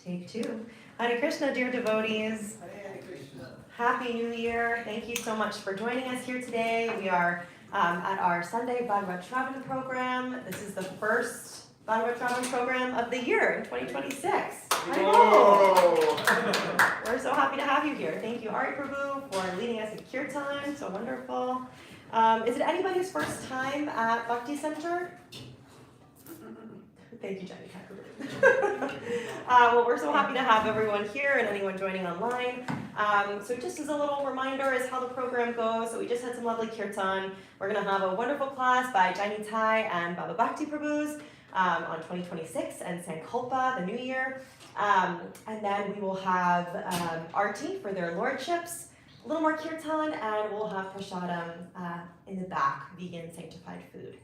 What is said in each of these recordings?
Take two. Hare Krishna, dear devotees. Hare Krishna. Happy New Year. Thank you so much for joining us here today. We are at our Sunday Bhagavat Sravana program. This is the first Bhagavat Sravana program of the year in 2026. I know. We're so happy to have you here. Thank you, Ari Prabhu, for leading us in Kirtan. So wonderful. Is it anybody's first time at Bhakti Center? Thank you, Jai Nitai. Well, we're so happy to have everyone here and anyone joining online. So just as a little reminder as how the program goes, so we just had some lovely kirtan. We're going to have a wonderful class by Jai Nitai and Bhava Bhakti Prabhus on 2026 and Sankalpa, the new year. And then we will have Arti for their lordships, a little more kirtan, and we'll have prasadam in the back, vegan sanctified food.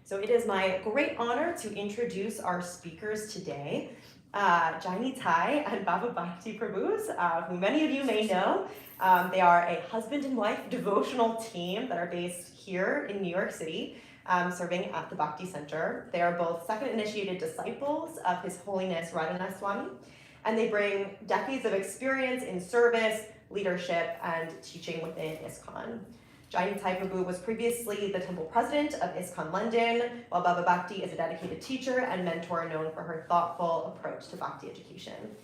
So it is my great honor to introduce our speakers today, Jai Nitai and Bhava Bhakti Prabhus, who many of you may know. They are a husband and wife devotional team that are based here in New York City, serving at the Bhakti Center. They are both second initiated disciples of His Holiness Radhanath Swami, and they bring decades of experience in service, leadership, and teaching within ISKCON. Jai Nitai Prabhu was previously the temple president of ISKCON London, while Bhava Bhakti is a dedicated teacher and mentor known for her thoughtful approach to Bhakti education.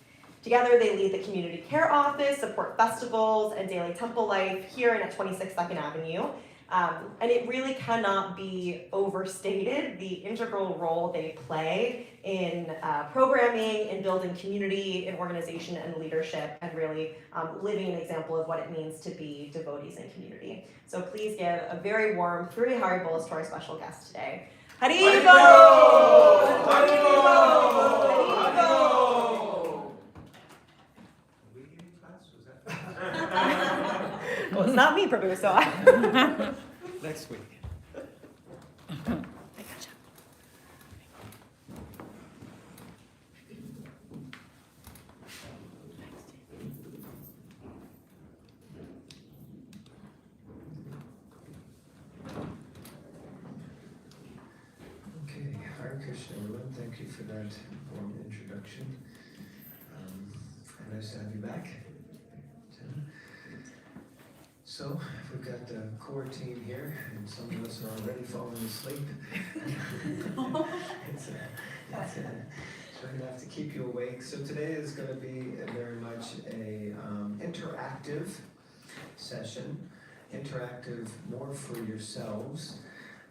Together, they lead the community care office, support festivals, and daily temple life here and at 26 2nd Avenue. And it really cannot be overstated the integral role they play in programming, in building community, in organization and leadership, and really living an example of what it means to be devotees in community. So please give a very warm Three Hari Bols to our special guest today. Hari Bol! Hari Bol! Well, it's not me, Prabhu, so I... Next week. Okay, Hare Krishna, everyone. Thank you for that warm introduction. Nice to have you back. So, we've got the core team here, and some of us are already falling asleep. So we're going to have to keep you awake. So today is going to be very much a interactive session, interactive more for yourselves.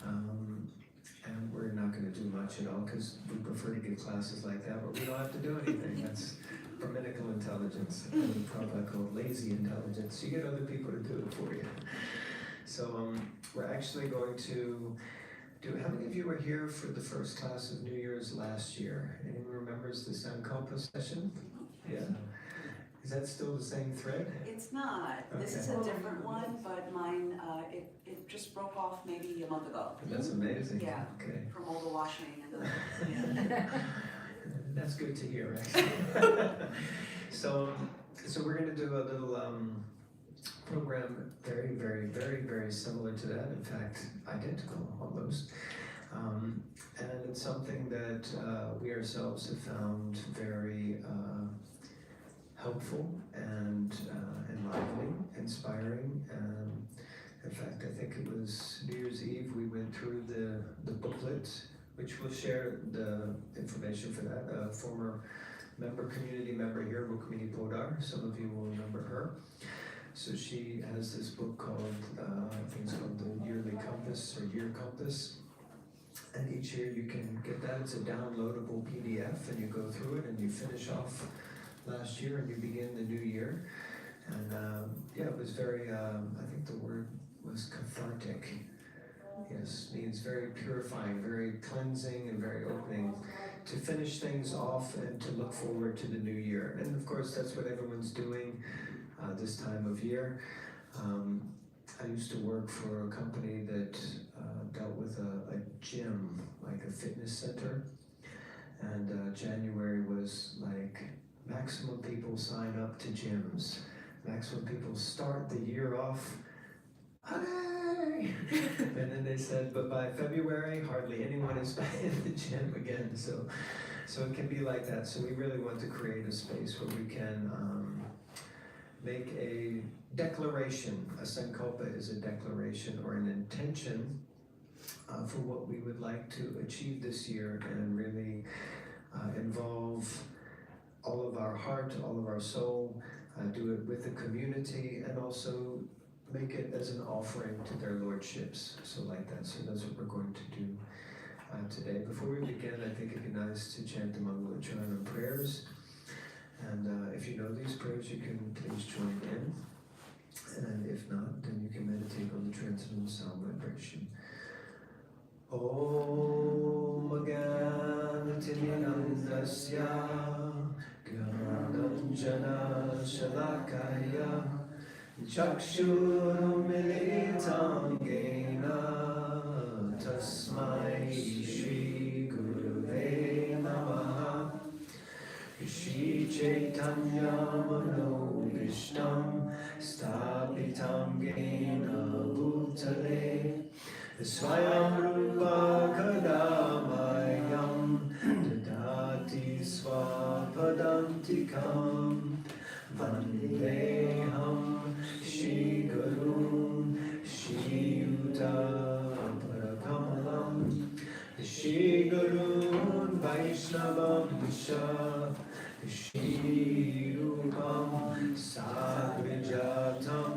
And we're not going to do much at all because we prefer to give classes like that, but we don't have to do anything. That's Brahminical intelligence, and probably called lazy intelligence. You get other people to do it for you. So we're actually going to do, how many of you were here for the first class of New Year's last year? Anyone remembers the Sankalpa session? Yeah? Is that still the same thread? It's not. Okay. This is a different one, but mine, it just broke off maybe a month ago. That's amazing. Yeah, okay. From all the washing and the... That's good to hear, actually. So we're going to do a little program very, very, very, very similar to that. In fact, identical almost. And it's something that we ourselves have found very helpful and enlivening, inspiring. In fact, I think it was New Year's Eve we went through the booklet, which will share the information for that. A former community member here, Rukmini Podar, some of you will remember her. So she has this book called, I think it's called the Yearly Compass or Year Compass. And each year you can get that. It's a downloadable PDF, and you go through it and you finish off last year and you begin the new year. And yeah, it was very, I think the word was cathartic. Yes, means very purifying, very cleansing, and very opening to finish things off and to look forward to the new year. And of course, that's what everyone's doing this time of year. I used to work for a company that dealt with a gym, like a fitness center. And January was like maximum people sign up to gyms. Maximum people start the year off. Hooray! And then they said, but by February, hardly anyone is back in the gym again. So So it can be like that. So we really want to create a space where we can make a declaration. A sankalpa is a declaration or an intention for what we would like to achieve this year, and really involve all of our heart, all of our soul, do it with the community, and also make it as an offering to their lordships. So like that. So that's what we're going to do today. Before we begin, I think it'd be nice to chant the Mangalacharana prayers. And if you know these prayers, you can please join in. And if not, then you can meditate on the transcendental sound vibration. Om Gyanatimirandasya Gyananjana Shalakaya Chakshurumilitam Gena Tasmai Shri Guruve Namaha Shri Chaitanya Mano Vishtam Stapitam Gena Bhutale Swayam Rupa Kadamayam Dadati Swapadantikam Vandeham Shri Gurun Shri Yuta Parakamalam Shri Gurun Vaishnavam Isha Shri Rupam Sadvijatam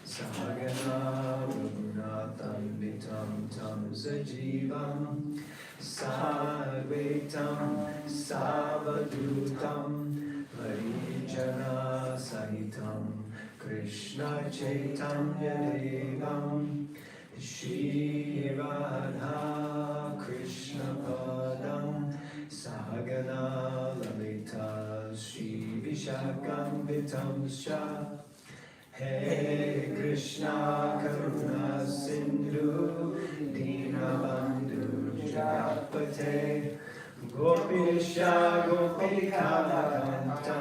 Sagana Raghunatham Vitam Tam Sajivam Sarvetam Savadutam Harijana Sahitam Krishna Chaitanya Devam Shri Radha Krishna Padam Sahagana Lalita Shri Vishakam Vitam Shah Hey Krishna Karuna Sindhu Dinabandhu Jagapate Gopisha Gopika Kanta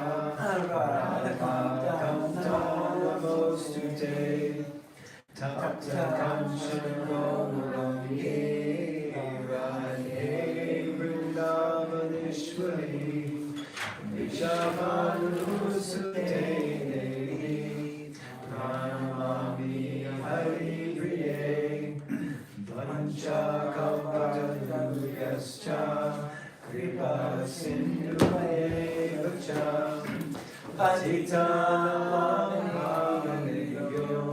Radha Kanta Namostute Tapta Kanchana Gauranga Radhe Vrindavaneshwari Vishavanusute Pranamami Hari Priye Vancha Kalpataruyascha Kripa Sindhuye Vacha Patitanam Pavanebhyo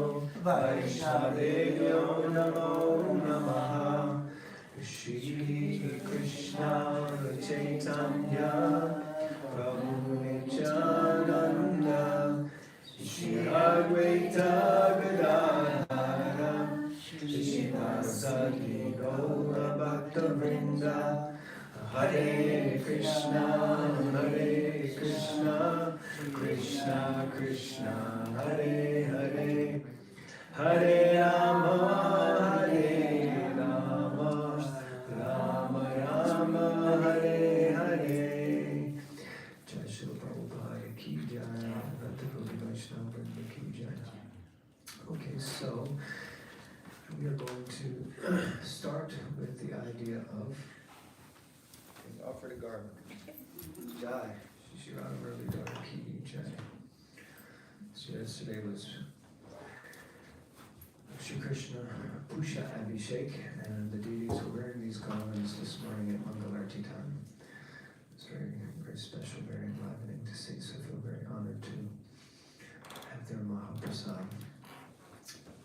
Vaishnavebhyo Namo Namaha Shri Krishna Chaitanya Prabhu Nityananda Shri Advaita Gadadhara Shri Vasadi Gaura Bhakta Vrinda Hare Krishna Krishna Krishna Hare Hare Hare Rama Rama Rama Hare Hare. Jai Shri Prabhupada Ki Jai. Okay, so we are going to start with the idea of offer the garment. Jai. Shri Radha Ki Jai. So yesterday was Shri Krishna Pusha Abhishek, and the deities were wearing these garments this morning at Mangalarti time. It's very, very special, very enlivening to see, so I feel very honored to have their Mahaprasad.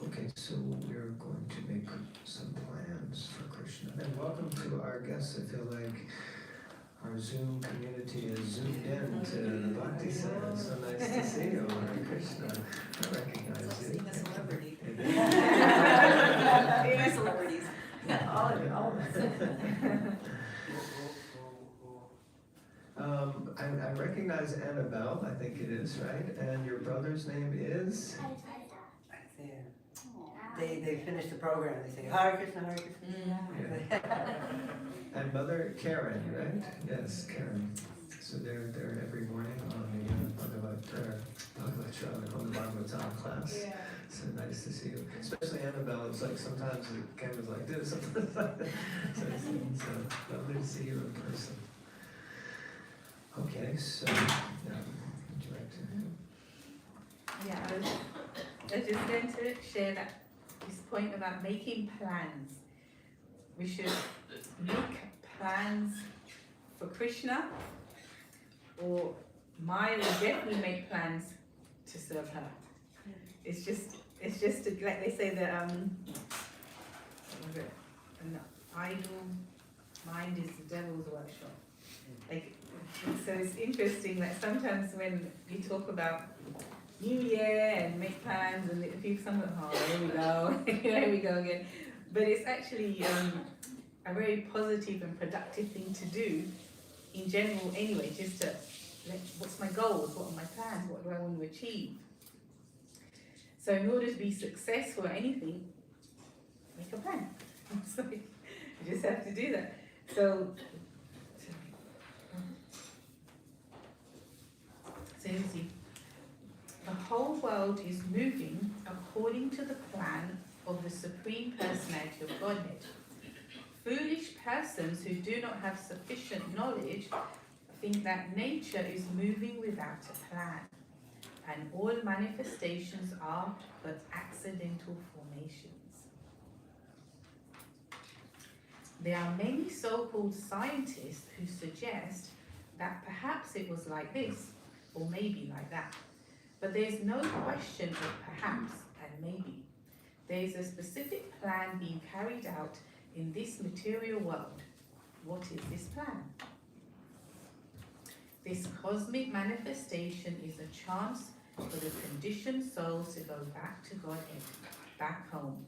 Okay, so we're going to make some plans for Krishna. And welcome to our guests. I feel like our Zoom community is zoomed in to the Bhakti Center. It's so nice to see you, Hare Krishna. I recognize you. Being a celebrity. It Being a celebrities. All of you, all of us. I recognize Annabelle, I think it is, right? And your brother's name is? They finish the program, they say, Hare Krishna, Hare Krishna. Yeah. And Mother Karen, right? Yes, Karen. So they're every morning on the Bhagavat Sravana, on the Bhagavatam class. Yeah. So nice to see you. Especially Annabelle, it's like sometimes the camera's like this, sometimes like that. So lovely to see you in person. Grace, would you like to? Yeah, I was just going to share that this point about making plans. We should make plans for Krishna, or Maya will definitely make plans to serve her. It's just like they say that what was it? An idle mind is the devil's workshop. Like, so it's interesting that sometimes when you talk about New Year and make plans, and people sometimes, oh, here we go, here we go again. But it's actually a very positive and productive thing to do in general anyway, just to, what's my goals, what are my plans, what do I want to achieve? So in order to be successful at anything, make a plan. So you just have to do that. So you see, the whole world is moving according to the plan of the Supreme Personality of Godhead. Foolish persons who do not have sufficient knowledge think that nature is moving without a plan, and all manifestations are but accidental formations. There are many so-called scientists who suggest that perhaps it was like this, or maybe like that. But there's no question of perhaps and maybe. There is a specific plan being carried out in this material world. What is this plan? This cosmic manifestation is a chance for the conditioned souls to go back to Godhead, back home.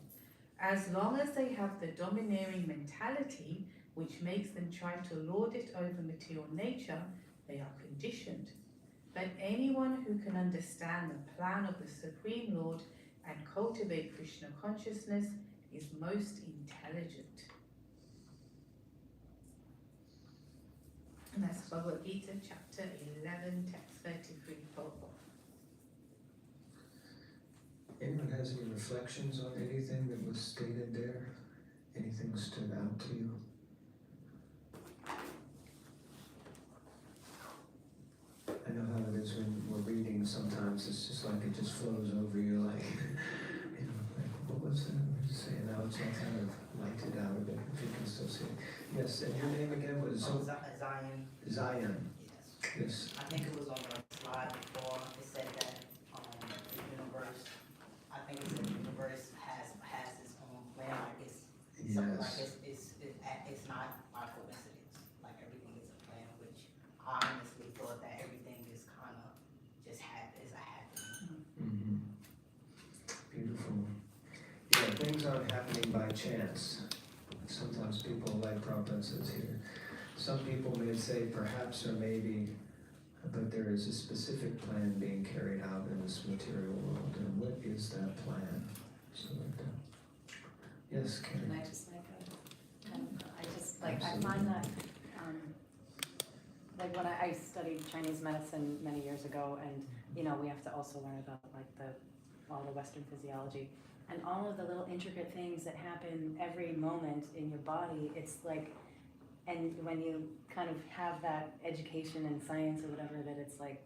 As long as they have the domineering mentality, which makes them try to lord it over material nature, they are conditioned. But anyone who can understand the plan of the Supreme Lord and cultivate Krishna consciousness is most intelligent. And that's Bhagavad Gita, chapter 11, text 33, forward. Anyone has any reflections on anything that was stated there? Anything stood out to you? I know how it is when we're reading sometimes, it's just like it just flows over you, like, like, what was that? What did you say? Now it's all kind of lighted out a bit, if you can still see it. Yes, and your name again was Zion. Zion. Yes. Yes. I think it was on the slide before. It said that the universe. I think it said the universe has its own plan. Like it's something like it's not by coincidence. Like everything is a plan. Which I honestly thought that everything is kind of just is a happening. Mm-hmm. Beautiful. Yeah, things aren't happening by chance. Sometimes people, like Prabhupada says here, some people may say perhaps or maybe, but there is a specific plan being carried out in this material world. And what is that plan? So like that. Yes, Karen. Can I just I find that, like when I studied Chinese medicine many years ago, and we have to also learn about all the Western physiology and all of the little intricate things that happen every moment in your body. It's like, and when you kind of have that education in science or whatever, that it's like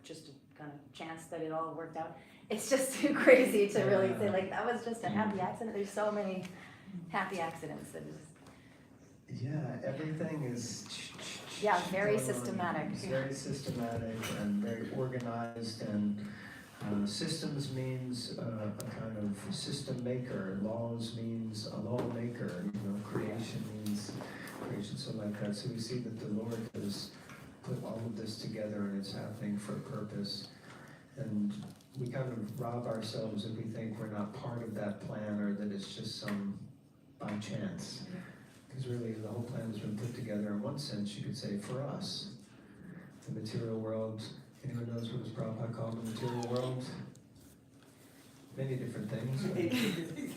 just a kind of chance that it all worked out. It's just too crazy to really say like that was just a happy accident. There's so many happy accidents that just. Yeah, everything is very systematic. It's very systematic and very organized, and systems means a kind of system maker. Laws means a law maker. Creation means creation. So like that. So we see that the Lord has put all of this together, and it's happening for a purpose. And we kind of rob ourselves if we think we're not part of that plan, or that it's just some by chance. Because really the whole plan has been put together in one sense, you could say, for us. The material world, anyone knows what Prabhupada called the material world? Many different things.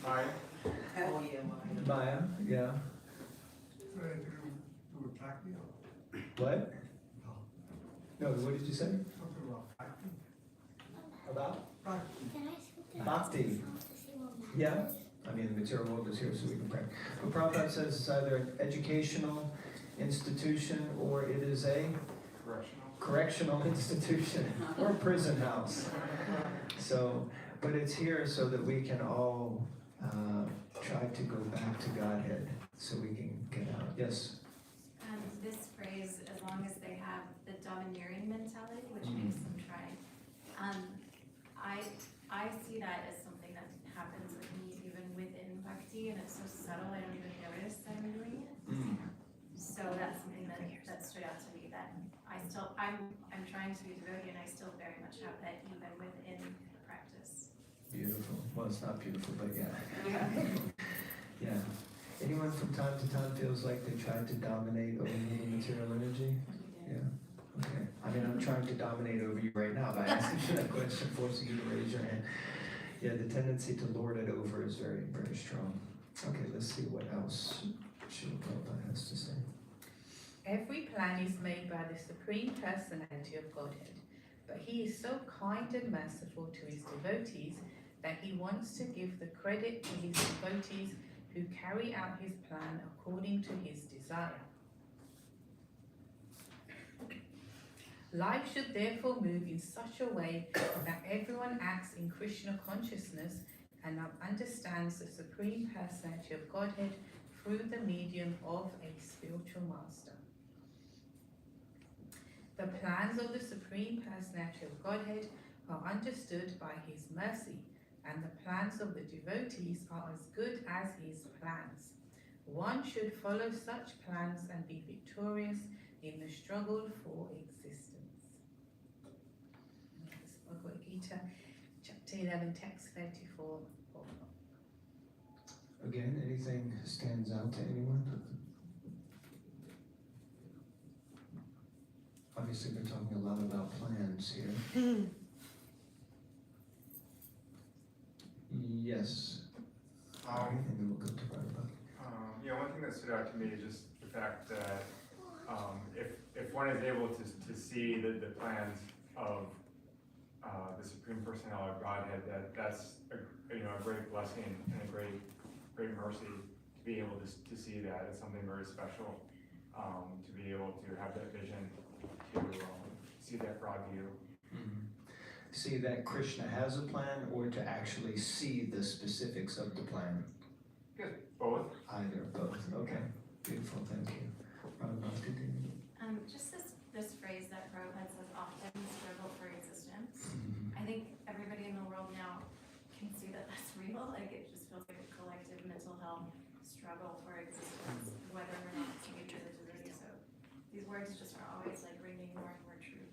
Oh yeah, Maya, yeah. What? No, what did you say? About? Bhakti. Yeah. I mean, the material world is here so we can pray. But Prabhupada says it's either an educational institution or it is a correctional institution or prison house. So, but it's here so that we can all try to go back to Godhead, so we can get out. Yes? This phrase, as long as they have the domineering mentality, which makes them try. I see that as something that happens with me even within bhakti, and it's so subtle I don't even notice that I'm doing it. So that's something that stood out to me, that I'm trying to be devotee, and I still very much have that even within the practice. Beautiful. Well, it's not beautiful, but yeah. Yeah. Anyone from time to time feels like they tried to dominate over the material energy? Yeah. Okay. I mean, I'm trying to dominate over you right now by asking you that question, forcing you to raise your hand. Yeah, the tendency to lord it over is very, very strong. Okay, let's see what else Srila Prabhupada has to say. Every plan is made by the Supreme Personality of Godhead, but he is so kind and merciful to his devotees that he wants to give the credit to his devotees who carry out his plan according to his desire. Life should therefore move in such a way that everyone acts in Krishna consciousness and understands the Supreme Personality of Godhead through the medium of a spiritual master. The plans of the Supreme Personality of Godhead are understood by his mercy, and the plans of the devotees are as good as his plans. One should follow such plans and be victorious in the struggle for existence. Bhagavad Gita, chapter 11, text 34. Again, anything stands out to anyone? Obviously, we're talking a lot about plans here. Yes. And then we'll go to Bhagavat. One thing that stood out to me is just the fact that if one is able to see the plans of the Supreme Personality of Godhead, that's a great blessing and a great mercy to be able to see that. It's something very special to be able to have that vision, to see that broad view. See that Krishna has a plan, or to actually see the specifics of the plan? Yes, both. Either, both. Okay, beautiful, thank you. Bhava Bhakti. Just this phrase that Prabhupada says often, struggle for existence. I think everybody in the world now can see that that's real. Like, it just feels like a collective mental health struggle for existence, whether or not it's mutual or devotee. So these words just are always like ringing more and more true.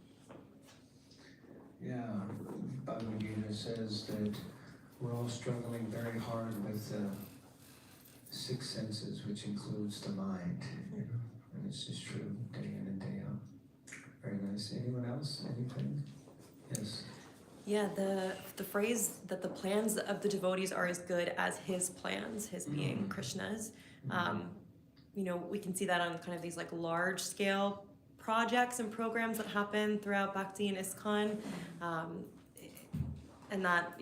Yeah, Bhagavad Gita says that we're all struggling very hard with the six senses, which includes the mind. And it's just true, day in and day out. Very nice. Anyone else? Anything? Yes. Yeah, the phrase that the plans of the devotees are as good as his plans, his being Krishna's. We can see that on kind of these like large scale projects and programs that happen throughout Bhakti and ISKCON, and that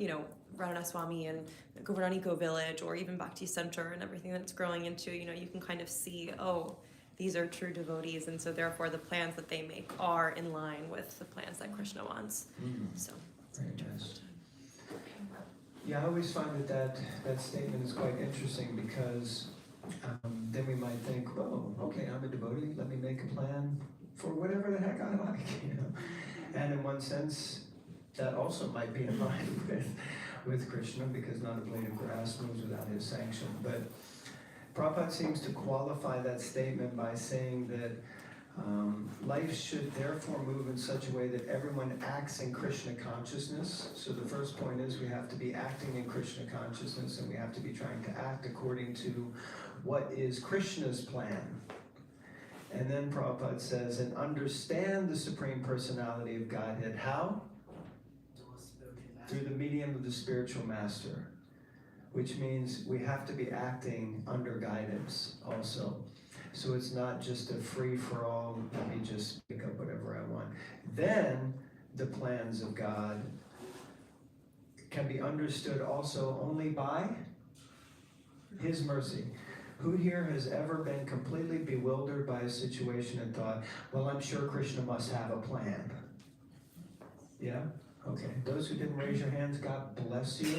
Radha Swami and Govardhan Eco Village, or even Bhakti Center and everything that it's growing into, you can kind of see, oh, these are true devotees, and so therefore the plans that they make are in line with the plans that Krishna wants. So it's very nice. Yeah, I always find that statement is quite interesting, because then we might think, oh, okay, I'm a devotee, let me make a plan for whatever the heck I like, And in one sense, that also might be in line with Krishna, because not a blade of grass moves without his sanction. But Prabhupada seems to qualify that statement by saying that life should therefore move in such a way that everyone acts in Krishna consciousness. So the first point is we have to be acting in Krishna consciousness, and we have to be trying to act according to what is Krishna's plan. And then Prabhupada says, and understand the Supreme Personality of Godhead. How? Through the medium of the spiritual master. Which means we have to be acting under guidance also. So it's not just a free-for-all, let me just pick up whatever I want. Then the plans of God can be understood also only by his mercy. Who here has ever been completely bewildered by a situation and thought, well, I'm sure Krishna must have a plan? Yeah? Okay. Those who didn't raise your hands, God bless you.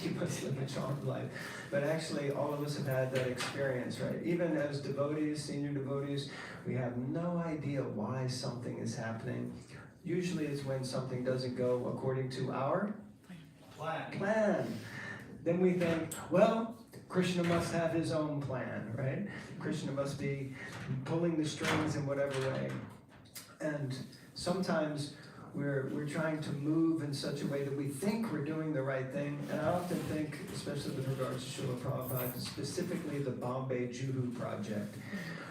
You must live a charmed life. But actually, all of us have had that experience, right? Even as devotees, senior devotees, we have no idea why something is happening. Usually it's when something doesn't go according to our plan. Then we think, well, Krishna must have his own plan, right? Krishna must be pulling the strings in whatever way. And sometimes we're trying to move in such a way that we think we're doing the right thing. And I often think, especially with regards to Srila Prabhupada, specifically the Bombay Juhu project,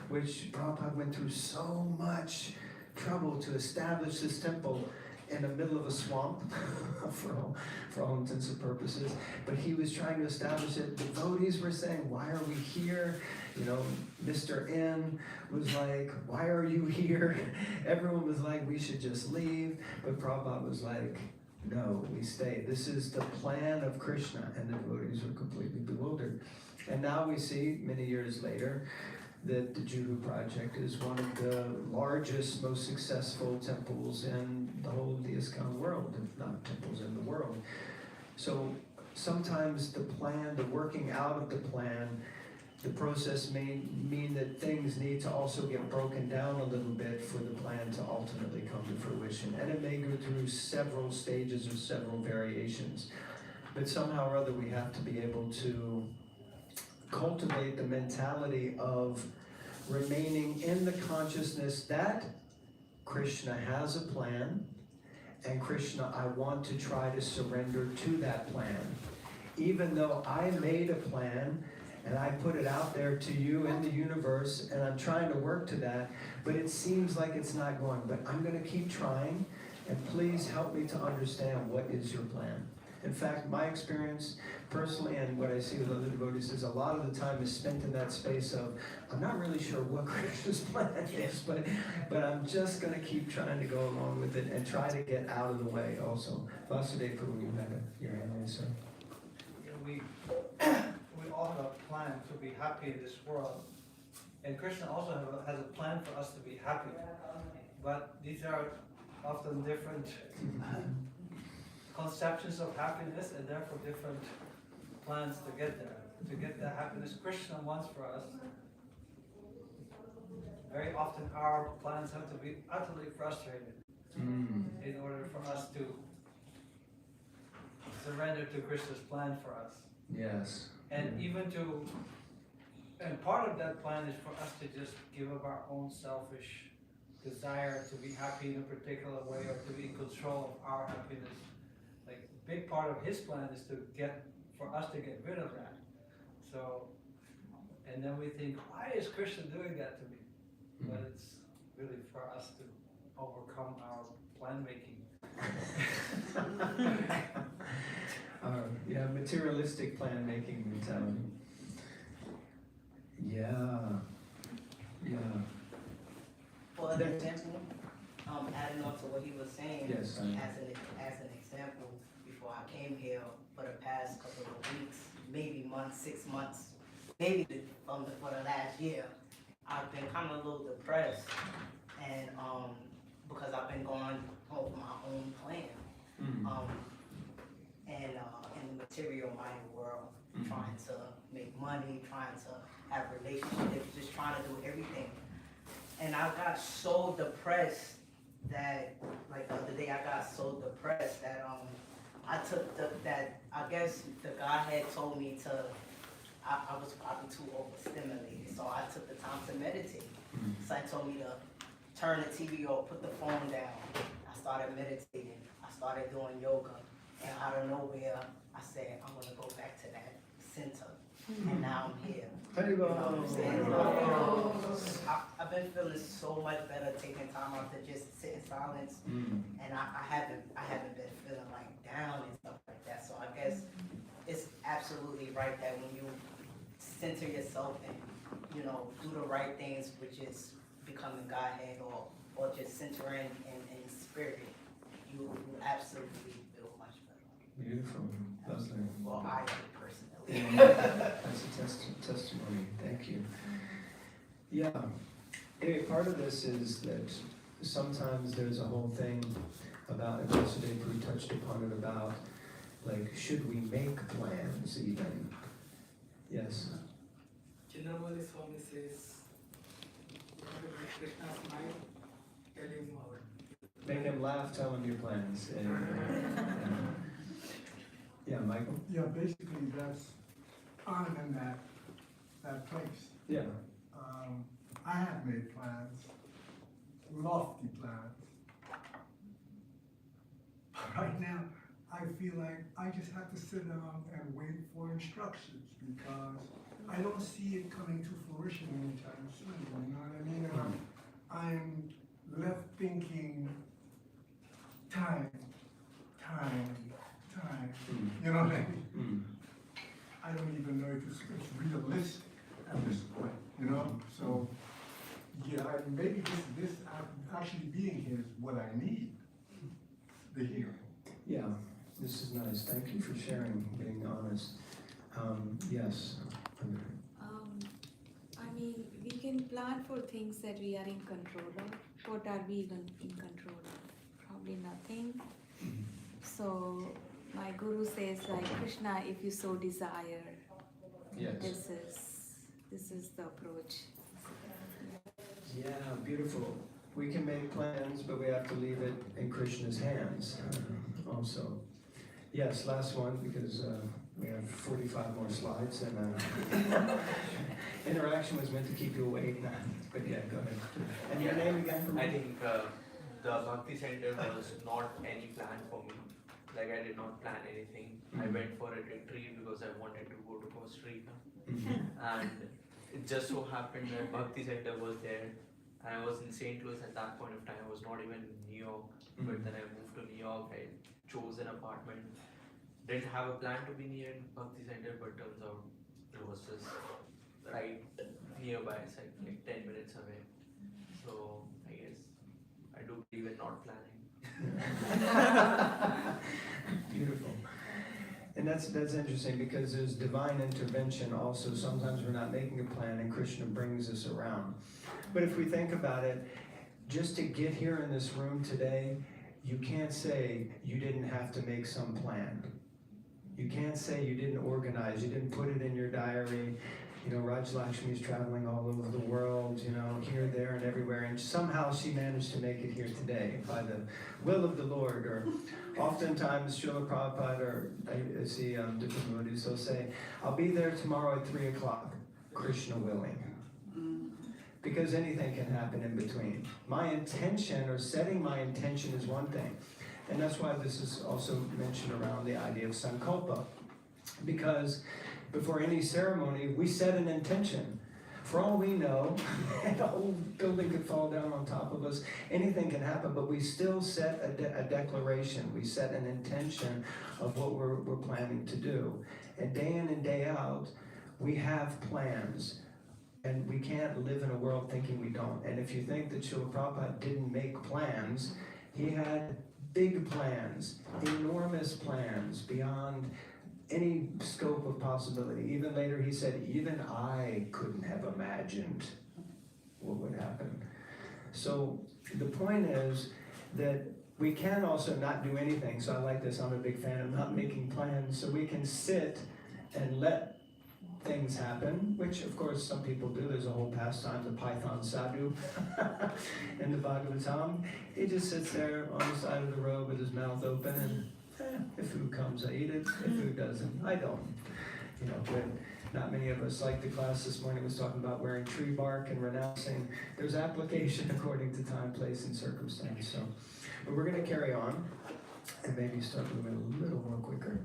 which Prabhupada went through so much trouble to establish this temple in the middle of a swamp, for all intents and purposes. But he was trying to establish it. Devotees were saying, why are we here? You know, Mr. N was like, why are you here? Everyone was like, we should just leave. But Prabhupada was like, no, we stay. This is the plan of Krishna. And the devotees were completely bewildered. And now we see, many years later, that the Juhu project is one of the largest, most successful temples in the whole of the ISKCON world, if not temples in the world. So sometimes the plan, the working out of the plan, the process may mean that things need to also get broken down a little bit for the plan to ultimately come to fruition. And it may go through several stages or several variations. But somehow or other we have to be able to cultivate the mentality of remaining in the consciousness that Krishna has a plan, and Krishna, I want to try to surrender to that plan. Even though I made a plan and I put it out there to you in the universe and I'm trying to work to that, but it seems like it's not going. But I'm going to keep trying, and please help me to understand what is your plan. In fact, my experience personally and what I see with other devotees is a lot of the time is spent in that space of, I'm not really sure what Krishna's plan is, but I'm just going to keep trying to go along with it and try to get out of the way also. Vasudeva, you had your hand raised, sir. We all have a plan to be happy in this world. And Krishna also has a plan for us to be happy. But these are often different conceptions of happiness, and therefore different plans to get there. To get the happiness Krishna wants for us, very often our plans have to be utterly frustrated in order for us to surrender to Krishna's plan for us. Yes. And and part of that plan is for us to just give up our own selfish desire to be happy in a particular way or to be in control of our happiness. Like, a big part of his plan is for us to get rid of that. So, and then we think, why is Krishna doing that to me? But it's really for us to overcome our plan making. Materialistic plan making mentality. Yeah. For an example, adding on to what he was saying, Yes, as an example, before I came here, for the past couple of weeks, maybe months, 6 months, maybe for the last year, I've been kind of a little depressed, and because I've been going over my own plan, and in the material minded world, trying to make money, trying to have relationships, just trying to do everything. And I got so depressed that, like the other day, I got so depressed that I took I guess the Godhead told me to, I was probably too overstimulated, so I took the time to meditate. So I told me to turn the TV off, put the phone down. I started meditating, I started doing yoga, and out of nowhere, I said, I'm gonna go back to that center, and now I'm here. You know what I'm saying? I've been feeling so much better taking time out to just sit in silence, and I haven't been feeling like down and stuff like that. So I guess it's absolutely right that when you center yourself and, you know, do the right things, which is becoming Godhead or just centering in spirit, you absolutely feel much better. Beautiful, lovely. Well, I did personally. That's a testimony, thank you. Yeah, anyway, part of this is that sometimes there's a whole thing about, and yesterday Prue touched upon it about, like, should we make plans even? Yes? Chindramali Swami says, Krishna's mind, tell him our. Make him laugh, tell him your plans. Yeah, Michael? Yeah, basically that's, I'm in that place. Yeah. I have made plans, lofty plans. But right now, I feel like I just have to sit down and wait for instructions because I don't see it coming to fruition anytime soon, you know what I mean? And I'm left thinking, time, you know what I mean? I don't even know if it's realistic at this point, you know? So, yeah, maybe this actually being here is what I need, the hearing. Yeah, this is nice. Thank you for sharing, being honest. Yes. I mean, we can plan for things that we are in control of. What are we even in control of? Probably nothing. So my guru says, like, Krishna, if you so desire, Yes. this is the approach. Yeah, beautiful. We can make plans, but we have to leave it in Krishna's hands also. Yes, last one, because we have 45 more slides, and interaction was meant to keep you awake, but yeah, go ahead. And your name again? For me? I think the Bhakti Center was not any plan for me. Like, I did not plan anything. I went for a retreat because I wanted to go to Costa Rica. And it just so happened that Bhakti Center was there. And I was in St. Louis at that point of time. I was not even in New York. But then I moved to New York. I chose an apartment. Didn't have a plan to be near Bhakti Center, but turns out it was just right nearby. It's like 10 minutes away. So I guess I do believe in not planning. Beautiful. And that's interesting because there's divine intervention also. Sometimes we're not making a plan and Krishna brings us around. But if we think about it, just to get here in this room today, you can't say you didn't have to make some plan. You can't say you didn't organize, you didn't put it in your diary. You know, Raj Lakshmi is traveling all over the world, you know, here, there, and everywhere, and somehow she managed to make it here today by the will of the Lord. Or oftentimes, Srila Prabhupada, or I see different devotees, will say, I'll be there tomorrow at 3 o'clock, Krishna willing. Because anything can happen in between. My intention, or setting my intention, is one thing. And that's why this is also mentioned around the idea of sankalpa. Because before any ceremony, we set an intention. For all we know, the whole building could fall down on top of us. Anything can happen, but we still set a declaration. We set an intention of what we're planning to do. And day in and day out, we have plans. And we can't live in a world thinking we don't. And if you think that Srila Prabhupada didn't make plans, he had big plans, enormous plans beyond any scope of possibility. Even later he said, even I couldn't have imagined what would happen. So the point is that we can also not do anything. So I like this, I'm a big fan of not making plans. So we can sit and let things happen, which of course some people do. There's a whole pastime, the Python Sadhu in the Bhagavatam. He just sits there on the side of the road with his mouth open and if food comes, I eat it. If food doesn't, I don't. You know, but not many of us, like the class this morning was talking about wearing tree bark and renouncing. There's application according to time, place, and circumstance. So, but we're going to carry on and maybe start moving a little more quicker.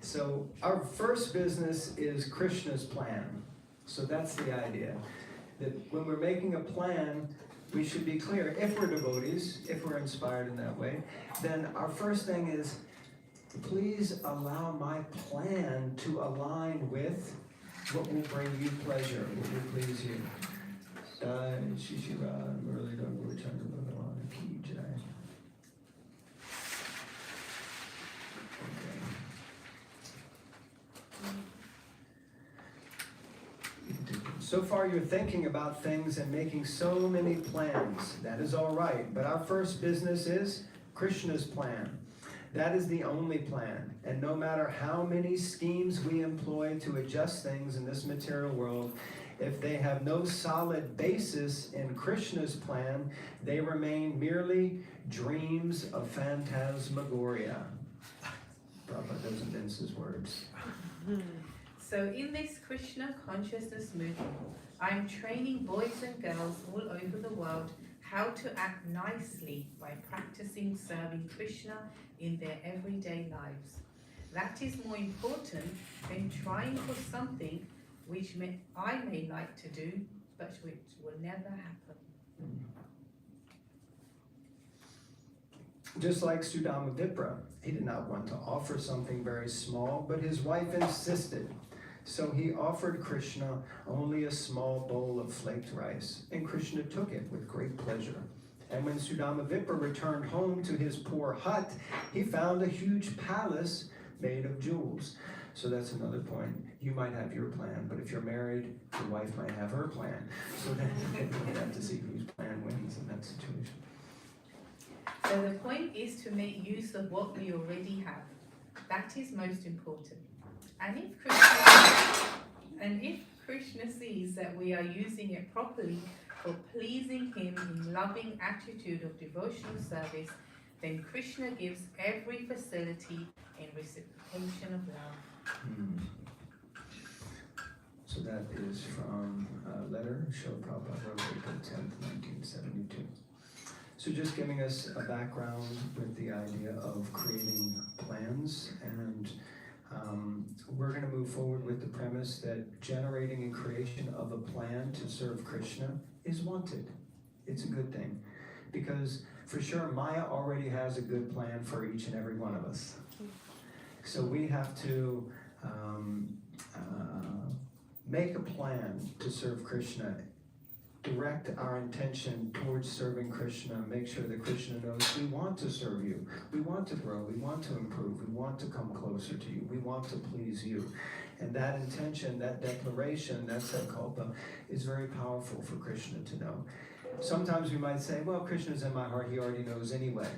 So our first business is Krishna's plan. So that's the idea. That when we're making a plan, we should be clear. If we're devotees, if we're inspired in that way, then our first thing is, please allow my plan to align with what will bring you pleasure, what will please you. Jai Shishira Muralidhar Gurchandra Bhagavan Ki Jai. Okay. So far you're thinking about things and making so many plans. That is all right. But our first business is Krishna's plan. That is the only plan. And no matter how many schemes we employ to adjust things in this material world, if they have no solid basis in Krishna's plan, they remain merely dreams of phantasmagoria. Prabhupada doesn't mince his words. So in this Krishna consciousness movement, I'm training boys and girls all over the world how to act nicely by practicing serving Krishna in their everyday lives. That is more important than trying for something which I may like to do, but which will never happen. Just like Sudama Vipra, he did not want to offer something very small, but his wife insisted. So he offered Krishna only a small bowl of flaked rice, and Krishna took it with great pleasure. And when Sudama Vipra returned home to his poor hut, he found a huge palace made of jewels. So that's another point. You might have your plan, but if you're married, your wife might have her plan. So then you have to see whose plan wins in that situation. So the point is to make use of what we already have. That is most important. And if Krishna sees that we are using it properly for pleasing him in loving attitude of devotional service, then Krishna gives every facility in reciprocation of love. So that is from a letter Srila Prabhupada wrote April 10th, 1972. So just giving us a background with the idea of creating plans, and we're going to move forward with the premise that generating and creation of a plan to serve Krishna is wanted. It's a good thing, because for sure Maya already has a good plan for each and every one of us. So we have to make a plan to serve Krishna, direct our intention towards serving Krishna, make sure that Krishna knows we want to serve you, we want to grow, we want to improve, we want to come closer to you, we want to please you. And that intention, that declaration, that sankalpa is very powerful for Krishna to know. Sometimes we might say, well, Krishna's in my heart, he already knows anyway.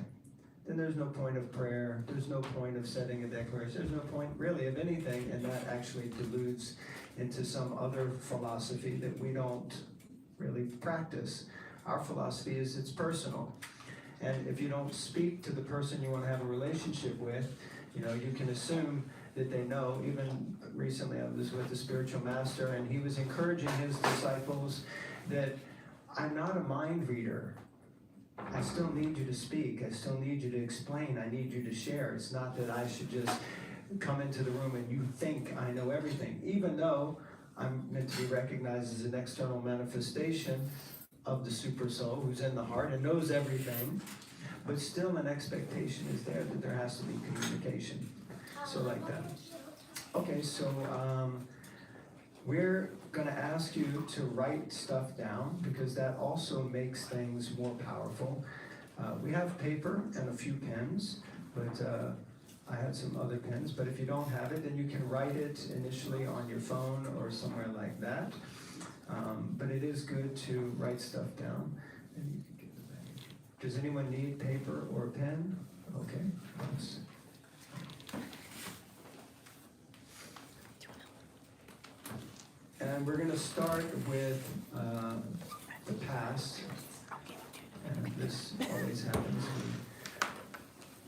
Then there's no point of prayer, there's no point of setting a declaration, there's no point really of anything, and that actually deludes into some other philosophy that we don't really practice. Our philosophy is it's personal. And if you don't speak to the person you want to have a relationship with, you can assume that they know. Even recently I was with the spiritual master, and he was encouraging his disciples that I'm not a mind reader. I still need you to speak. I still need you to explain. I need you to share. It's not that I should just come into the room and you think I know everything, even though I'm meant to be recognized as an external manifestation of the super soul who's in the heart and knows everything, but still an expectation is there that there has to be communication. So like that. Okay, so we're going to ask you to write stuff down, because that also makes things more powerful. We have paper and a few pens, but I had some other pens, but if you don't have it, then you can write it initially on your phone or somewhere like that. But it is good to write stuff down. And you can give it back. Does anyone need paper or a pen? Okay. Thanks. And we're going to start with the past. And this always happens.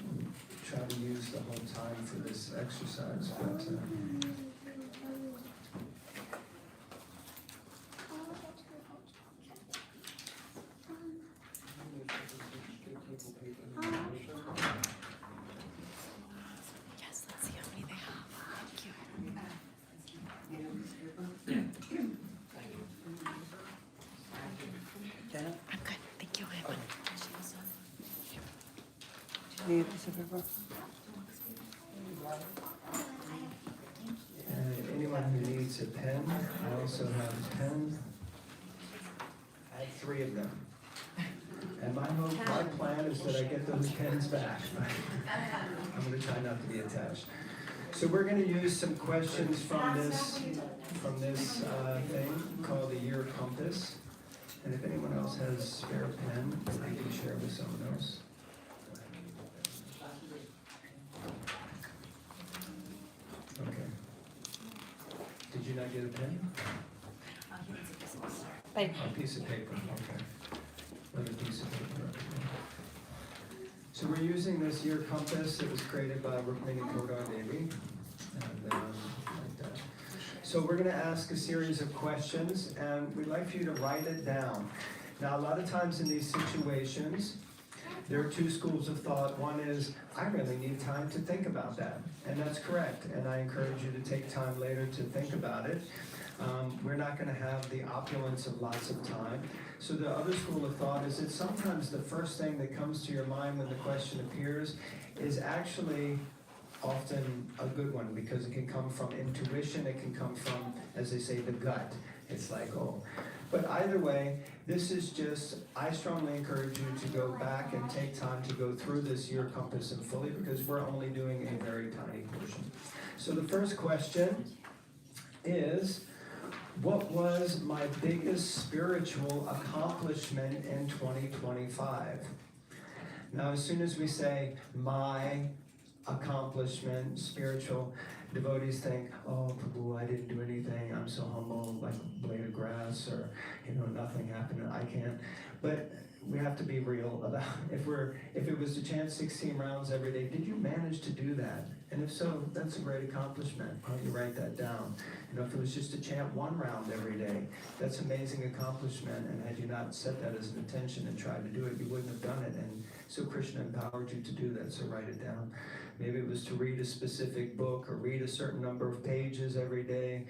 We try to use the whole time for this exercise, but Yes, let's see how many they have. Thank you. Jenna? I'm good. Thank you. I have one. Need a piece of paper? anyone who needs a pen, I also have a pen. I have 3 of them. And my plan is that I get those pens back. I'm going to try not to be attached. So we're gonna use some questions from this thing called the year compass. And if anyone else has spare pen, I can share with someone else. Okay. Did you not get a pen? Bye. A piece of paper, okay. Another piece of paper. So we're using this year compass that was created by Rukmini Kodar Devi. And, like that. So we're gonna ask a series of questions, and we'd like for you to write it down. Now, a lot of times in these situations, there are two schools of thought. One is, I really need time to think about that. And that's correct. And I encourage you to take time later to think about it. We're not going to have the opulence of lots of time. So the other school of thought is that sometimes the first thing that comes to your mind when the question appears is actually often a good one, because it can come from intuition, it can come from, as they say, the gut. It's like, oh. But either way, this is just, I strongly encourage you to go back and take time to go through this year compass and fully, because we're only doing a very tiny portion. So the first question is, what was my biggest spiritual accomplishment in 2025? Now, as soon as we say my accomplishment, spiritual, devotees think, oh, Prabhu, I didn't do anything, I'm so humble, like a blade of grass, or, nothing happened, I can't. But we have to be real about, if it was to chant 16 rounds every day, did you manage to do that? And if so, that's a great accomplishment. Why don't you write that down? If it was just to chant 1 round every day, that's an amazing accomplishment. And had you not set that as an intention and tried to do it, you wouldn't have done it. And so Krishna empowered you to do that, so write it down. Maybe it was to read a specific book or read a certain number of pages every day.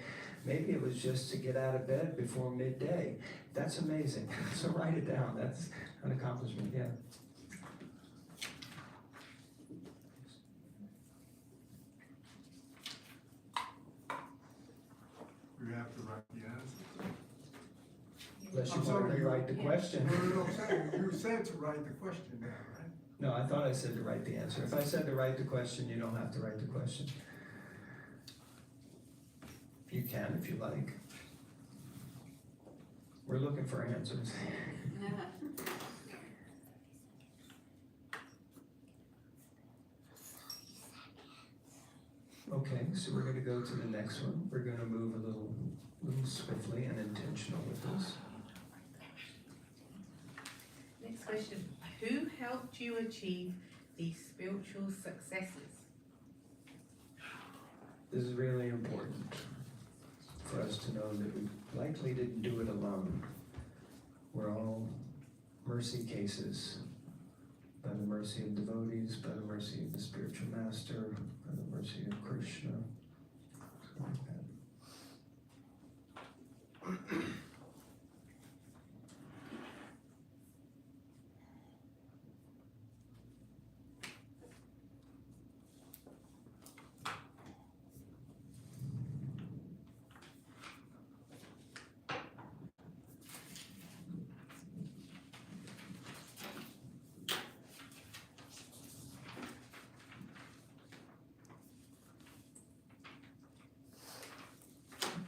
Maybe it was just to get out of bed before midday. That's amazing. So write it down. That's an accomplishment, yeah. We have to write the answer. Unless you want to write the question. No, you said to write the question down, right? No, I thought I said to write the answer. If I said to write the question, you don't have to write the question. You can if you like. We're looking for answers. Okay, so we're going to go to the next one. We're going to move a little swiftly and intentional with this. Next question. Who helped you achieve these spiritual successes? This is really important for us to know that we likely didn't do it alone. We're all mercy cases, by the mercy of devotees, by the mercy of the spiritual master, by the mercy of Krishna. Something like that.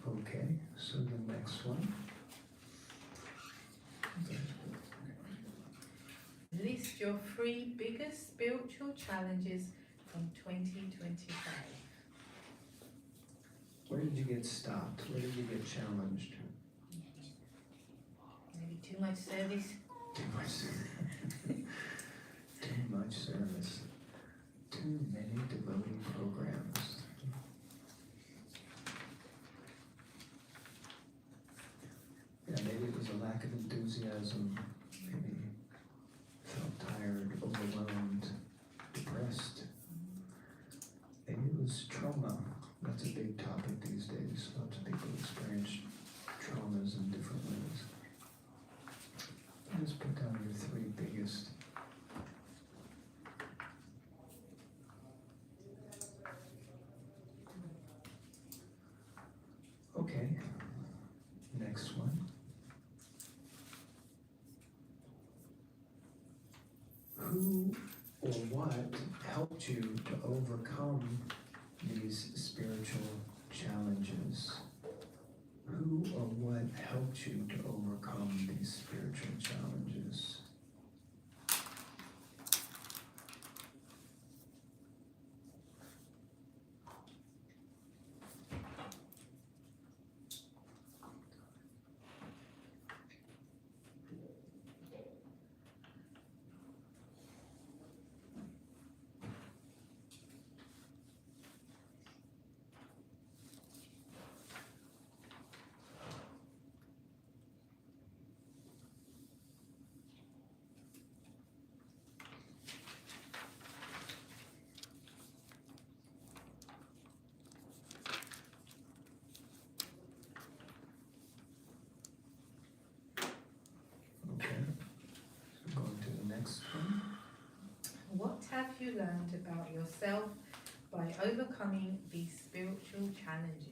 Okay, so the next one. List your 3 biggest spiritual challenges from 2025. Where did you get stopped? Where did you get challenged? Maybe too much service. Too much service. Too much service. Too many devotee programs. Yeah, maybe it was a lack of enthusiasm. Maybe felt tired, overwhelmed, depressed. Maybe it was trauma. That's a big topic these days. Lots of people experience traumas in different ways. Just put down your 3 biggest. Okay, next one. Who or what helped you to overcome these spiritual challenges? Who or what helped you to overcome these spiritual challenges? Okay, so going to the next one. What have you learned about yourself by overcoming these spiritual challenges?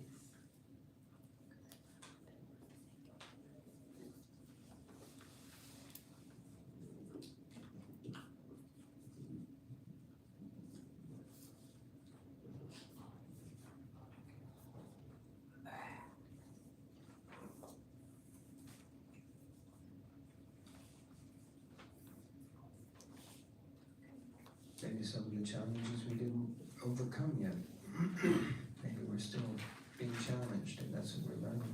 Maybe some of the challenges we didn't overcome yet. Maybe we're still being challenged, and that's what we're learning.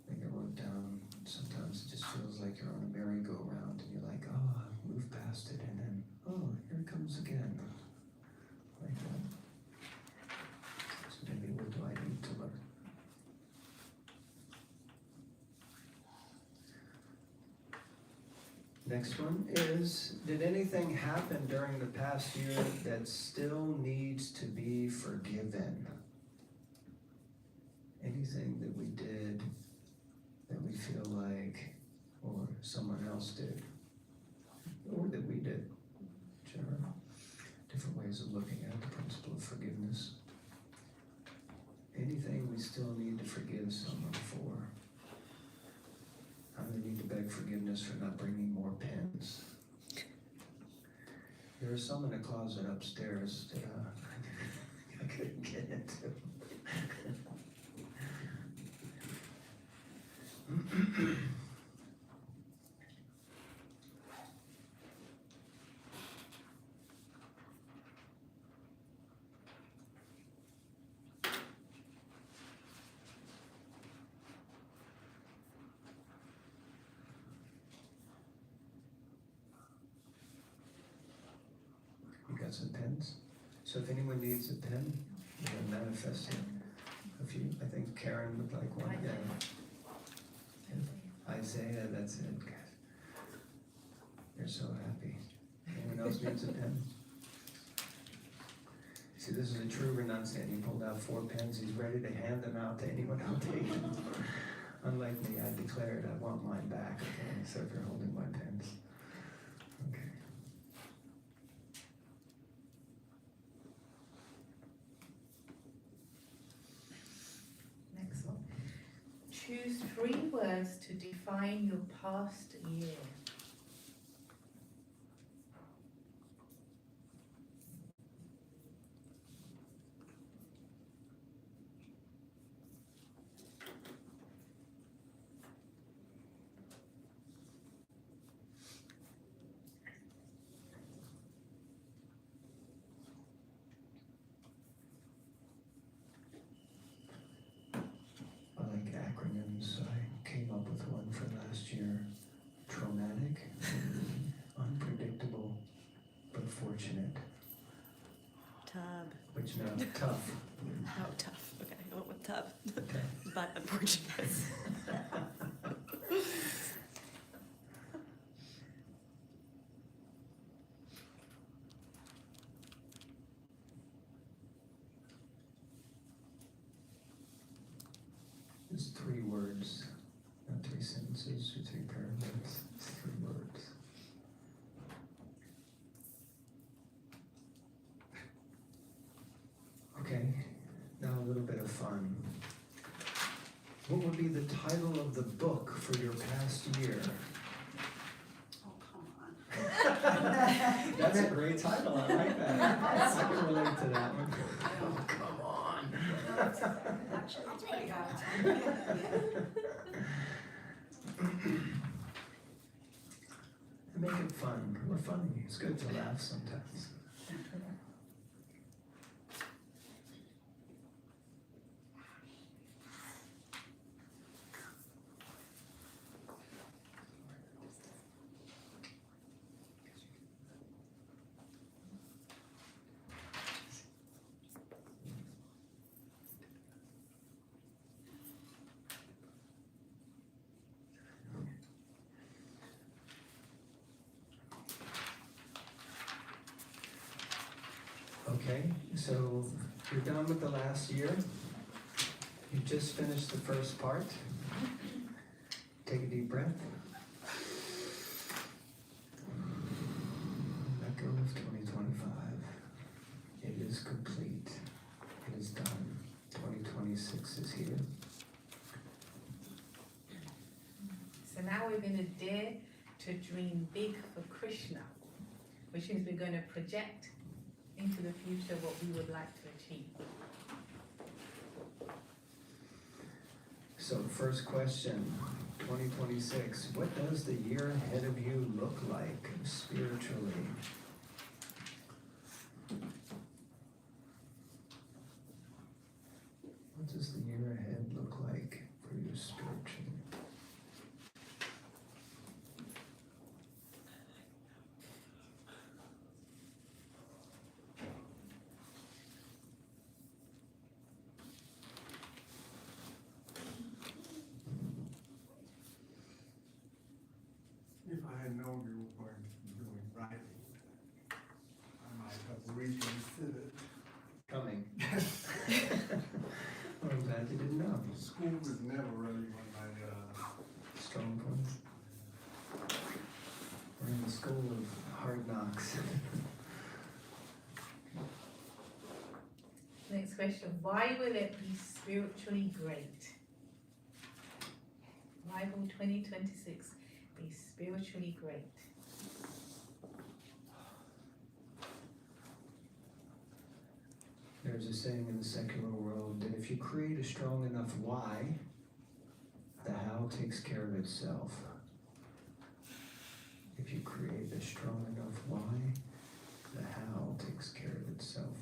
I think I wrote down, sometimes it just feels like you're on a merry-go-round, and you're like, oh, I've moved past it, and then, oh, here it comes again. Like that. So maybe what do I need to learn? Next one is, did anything happen during the past year that still needs to be forgiven? Anything that we did that we feel like, or someone else did, or that we did, whichever. Different ways of looking at the principle of forgiveness. Anything we still need to forgive someone for. I'm gonna need to beg forgiveness for not bringing more pens. There are some in the closet upstairs that I couldn't get into. You got some pens? So if anyone needs a pen, you can manifest it. A few, I think Karen would like one. Yeah. Isaiah, that's it, guys. You're so happy. Anyone else needs a pen? See, this is a true renunciant. He pulled out 4 pens. He's ready to hand them out to anyone who'll take them. Unlike me, I declared I want mine back. Okay, so if you're holding my pens. Okay. Next one. Choose 3 words to define your past year. I like acronyms. I came up with one for last year. Traumatic, unpredictable, but fortunate. Tub. Which now, tough. Oh, tough. Okay, I went with tub. Okay. But unfortunate. There's 3 words, not 3 sentences or 3 paragraphs. It's 3 words. Okay, now a little bit of fun. What would be the title of the book for your past year? Oh, come on. That's a great title, I like that. I can relate to that one. Oh, come on. Actually, it's pretty good. Make it fun. We're funny. It's good to laugh sometimes. Okay, so you're done with the last year. You just finished the first part. Take a deep breath. Let go of 2025. It is complete. It is done. 2026 is here. So now we're going to dare to dream big for Krishna, which means we're going to project into the future what we would like to achieve. So first question, 2026, what does the year ahead of you look like spiritually? What does the year ahead look like for you spiritually? If I had known we were going to be doing writing, I might have reconsidered. Coming. Well, I'm glad you didn't know. School was never really one of my, Strong points. We're in the school of hard knocks. Next question, why will it be spiritually great? Why will 2026 be spiritually great? There's a saying in the secular world that if you create a strong enough why, the how takes care of itself. If you create a strong enough why, the how takes care of itself.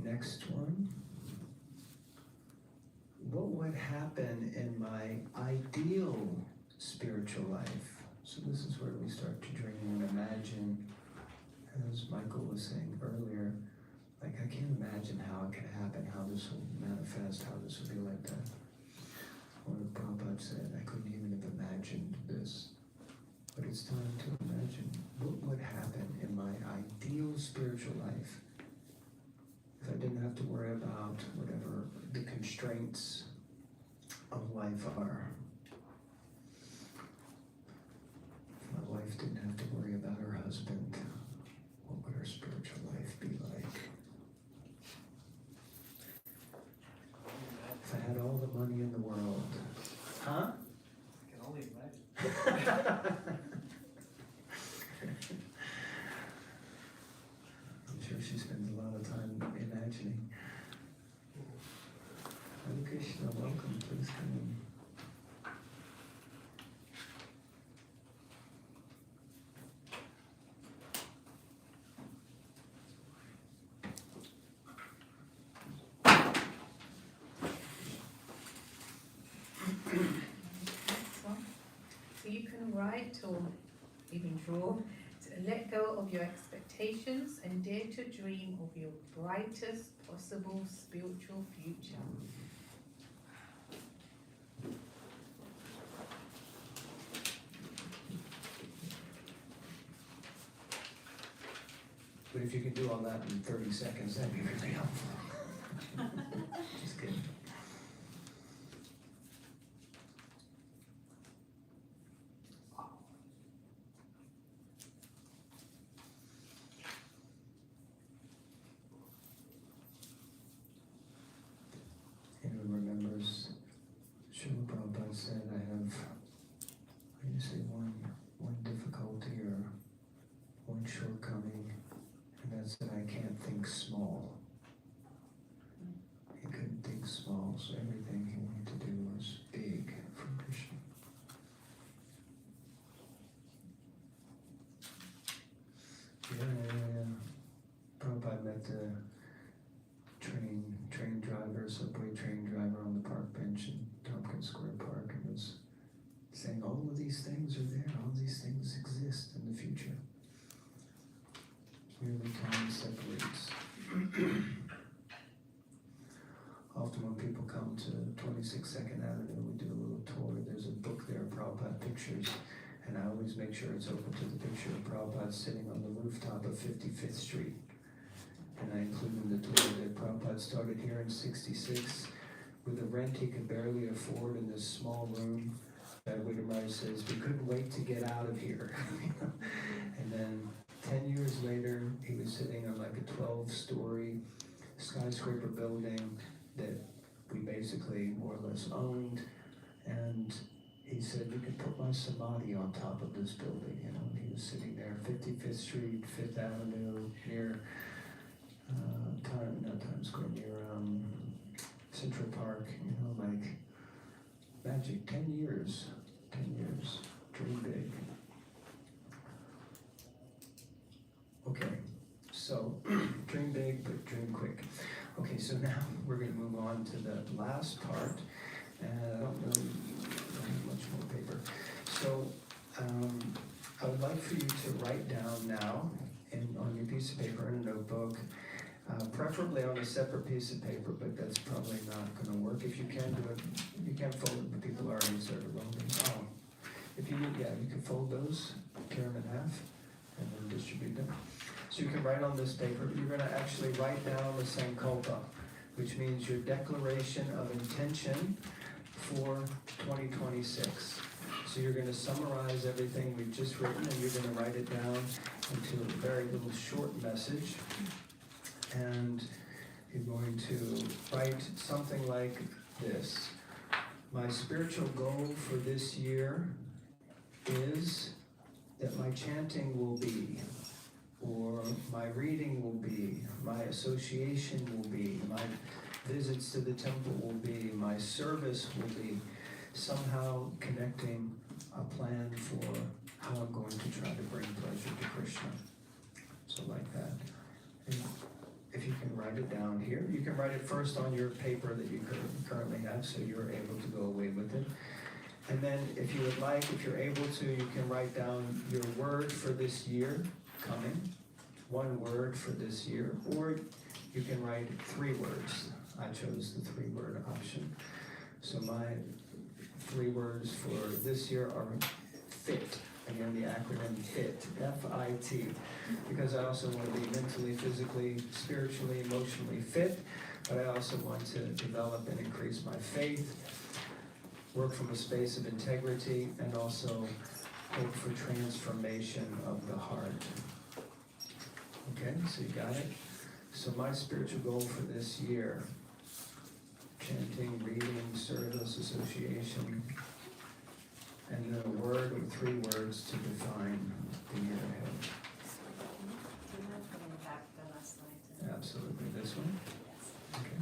Next one. What would happen in my ideal spiritual life? So this is where we start to dream and imagine, as Michael was saying earlier, like I can't imagine how it could happen, how this will manifest, how this will be like that. One of Prabhupada said, I couldn't even have imagined this. But it's time to imagine what would happen in my ideal spiritual life if I didn't have to worry about whatever the constraints of life are. If my wife didn't have to worry about her husband, what would her spiritual life be like? If I had all the money in the world, huh? I can only imagine. I'm sure she spends a lot of time imagining. Hare Krishna, welcome, please come in. So you can write or even draw to let go of your expectations and dare to dream of your brightest possible spiritual future. But if you could do all that in 30 seconds, that'd be really helpful. Just kidding. Anyone remembers Srila Prabhupada said, I have, I used to say one difficulty or one shortcoming, and that's that I can't think small. He couldn't think small, so everything he wanted to do was big for Krishna. Yeah. Prabhupada met the train driver, subway train driver on the park bench in Tompkins Square Park, and was saying all of these things are there, all these things exist in the future. Merely time separates. Often when people come to 26th Avenue, we do a little tour. There's a book there, Prabhupada Pictures, and I always make sure it's open to the picture of Prabhupada sitting on the rooftop of 55th Street. And I include in the tour that Prabhupada started here in 66 with a rent he could barely afford in this small room. Widamraj says, we couldn't wait to get out of here. And then 10 years later, he was sitting on like a 12-story skyscraper building that we basically more or less owned. And he said, you could put my samadhi on top of this building. You know, and he was sitting there, 55th Street, 5th Avenue, near Times Square, near Central Park, you know, like magic. 10 years, dream big. Okay, so dream big, but dream quick. Okay, so now we're going to move on to the last part, and I don't have much more paper. So I would like for you to write down now on your piece of paper in a notebook, preferably on a separate piece of paper, but that's probably not going to work. If you can do it, you can fold it, but people already started rolling. If you need, you can fold those, tear them in half, and then distribute them. So you can write on this paper, but you're going to actually write down the Sankalpa, which means your declaration of intention for 2026. So you're going to summarize everything we've just written, and you're going to write it down into a very little short message. And you're going to write something like this. My spiritual goal for this year is that my chanting will be, or my reading will be, my association will be, my visits to the temple will be, my service will be, somehow connecting a plan for how I'm going to try to bring pleasure to Krishna. So like that. And if you can write it down here, you can write it first on your paper that you currently have, so you're able to go away with it. And then if you would like, if you're able to, you can write down your word for this year coming, one word for this year, or you can write 3 words. I chose the 3-word option. So my 3 words for this year are FIT. Again, the acronym FIT, F-I-T, because I also want to be mentally, physically, spiritually, emotionally fit, but I also want to develop and increase my faith, work from a space of integrity, and also hope for transformation of the heart. Okay, so you got it? So my spiritual goal for this year, chanting, reading, service, association, and then a word or 3 words to define the year ahead. Do you mind putting back the last slide? Absolutely. This one? Okay.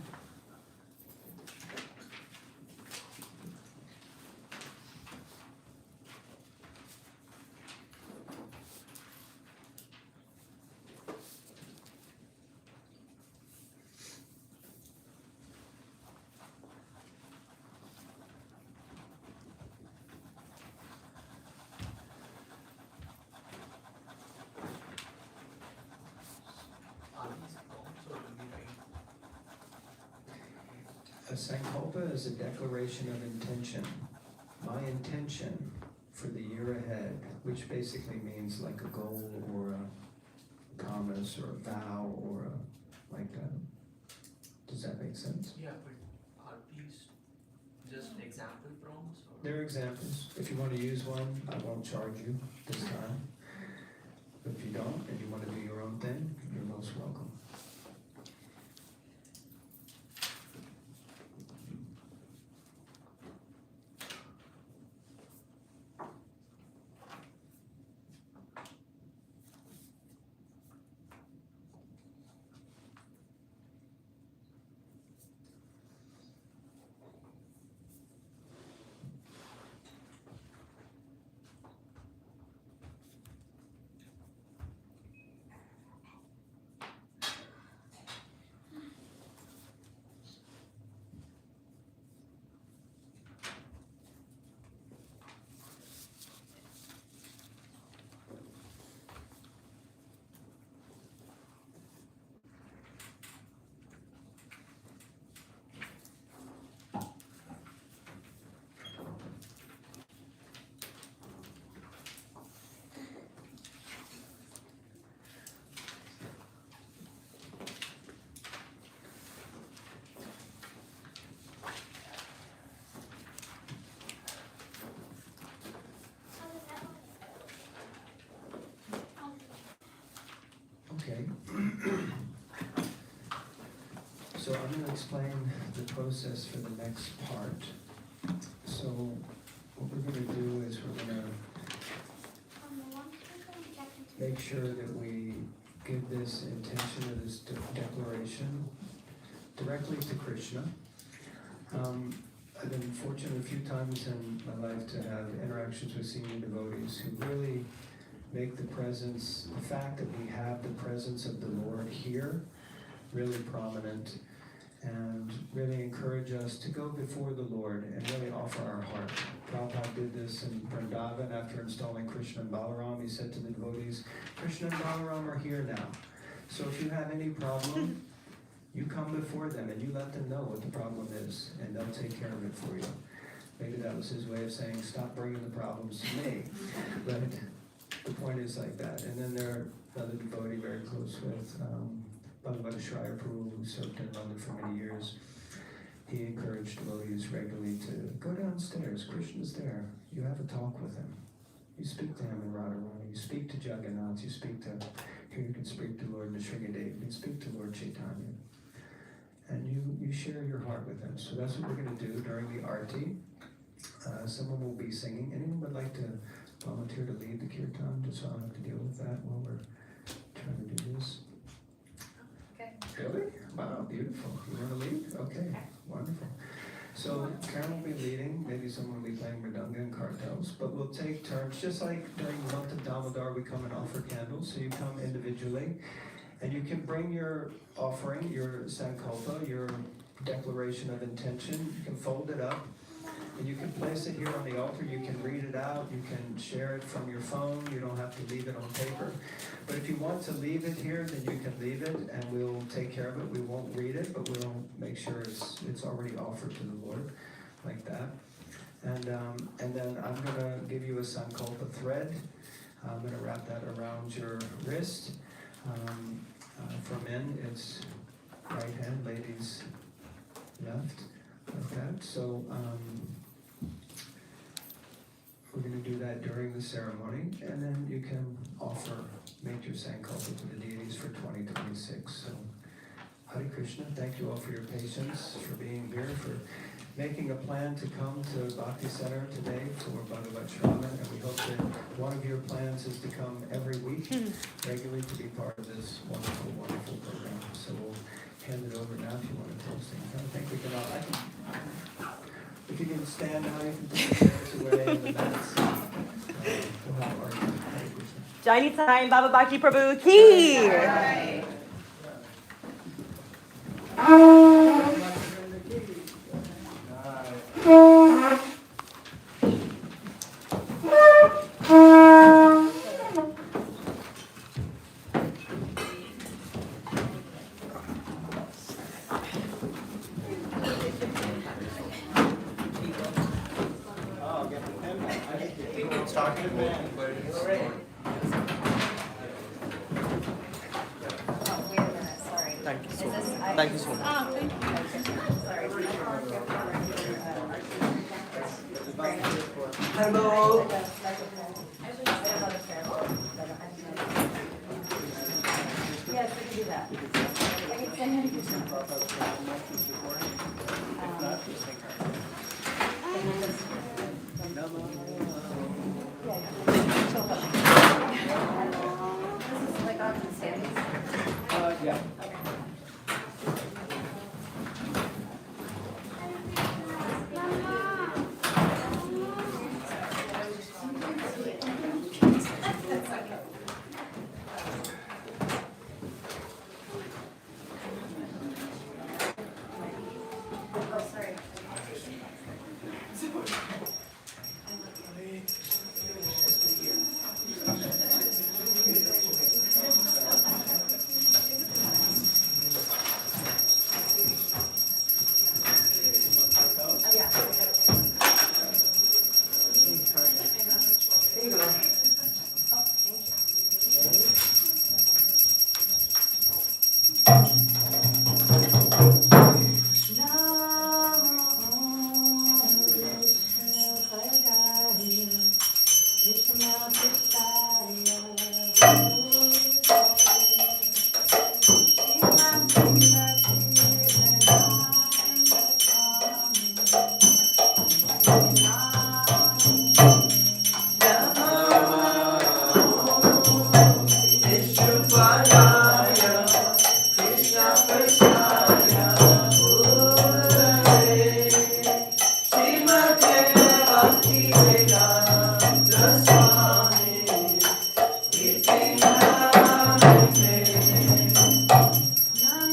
A Sankalpa is a declaration of intention. My intention for the year ahead, which basically means like a goal or promise or a vow or like that. Does that make sense? Yeah, but are these just example prompts? Or? They're examples. If you want to use one, I won't charge you this time. If you don't, and you want to do your own thing, you're most welcome. Okay. So I'm going to explain the process for the next part. So what we're going to do is we're going to make sure that we give this intention or this declaration directly to Krishna. I've been fortunate a few times in my life to have interactions with senior devotees who really make the presence, the fact that we have the presence of the Lord here, really prominent, and really encourage us to go before the Lord and really offer our heart. Prabhupada did this in Vrindavan after installing Krishna and Balaram. He said to the devotees, Krishna and Balaram are here now. So if you have any problem, you come before them and you let them know what the problem is, and they'll take care of it for you. Maybe that was his way of saying, stop bringing the problems to me. But the point is like that. And then there are another devotee very close with, Bhagavat Sravana, who served in London for many years. He encouraged devotees regularly to go downstairs. Krishna's there. You have a talk with him. You speak to him in Radharani. You speak to Jagannath. You speak to, here you can speak to Lord Nrsimhadev. You can speak to Lord Chaitanya. And you share your heart with him. So that's what we're going to do during the arti. Someone will be singing. Anyone would like to volunteer to lead the kirtan, just so I don't have to deal with that while we're trying to do this? Okay. Really? Wow, beautiful. You want to lead? Okay, wonderful. So Karen will be leading, maybe someone will be playing mridanga and kartals, but we'll take turns, just like during the month of Damodar we come and offer candles, so you come individually, and you can bring your offering, your sankalpa, your declaration of intention, you can fold it up, and you can place it here on the altar, you can read it out, you can share it from your phone, you don't have to leave it on paper. But if you want to leave it here, then you can leave it and we'll take care of it. We won't read it, but we'll make sure it's already offered to the Lord, like that. And then I'm going to give you a sankalpa thread. I'm going to wrap that around your wrist. For men, it's right hand, ladies left, like that. So we're going to do that during the ceremony, and then you can make your sankalpa to the deities for 2026. So, Hare Krishna, thank you all for your patience, for being here, for making a plan to come to Bhakti Center today for Bhagavat Sravana, and we hope that one of your plans is to come every week, regularly, to be part of this wonderful, wonderful program. So we'll hand it over now if you want to toast things. I think we can all, if you can stand now, you can put your chairs away and the mats. We'll have our Hare Krishna. Jai Nitai and Bhava Bhakti Prabhu ki! Thank you so much. Hello. Yes, I can do that. I can send him This is like on Sandy's. Yeah. Oh, sorry. There you go. Namaste.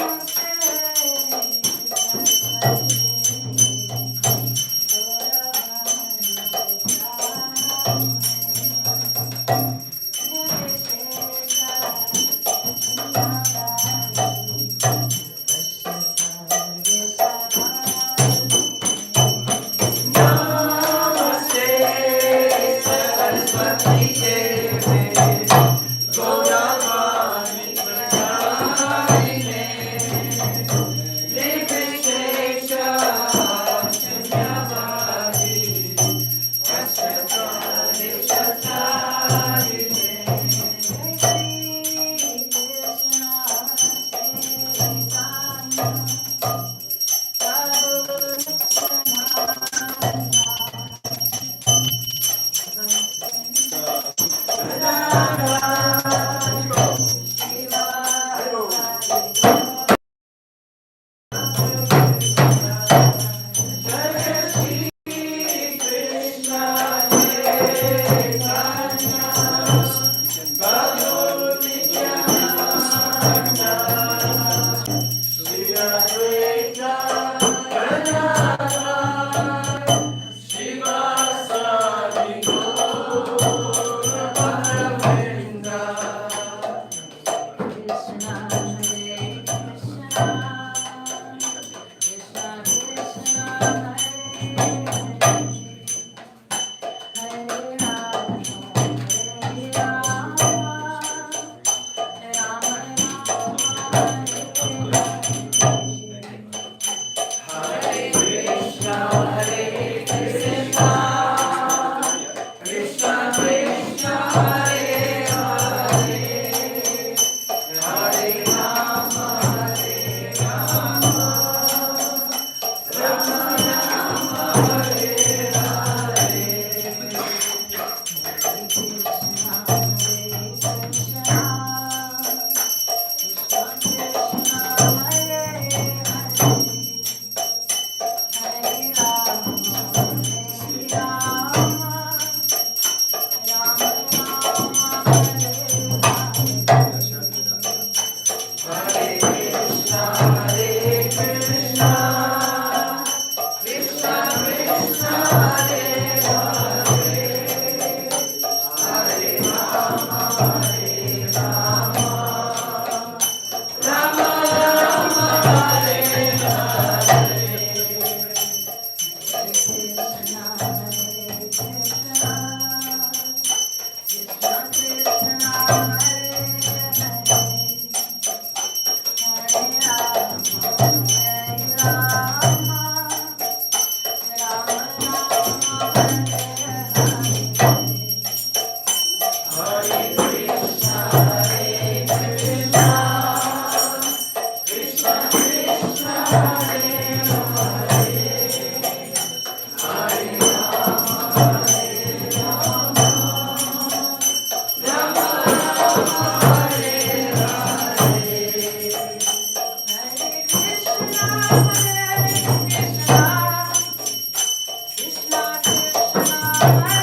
Hare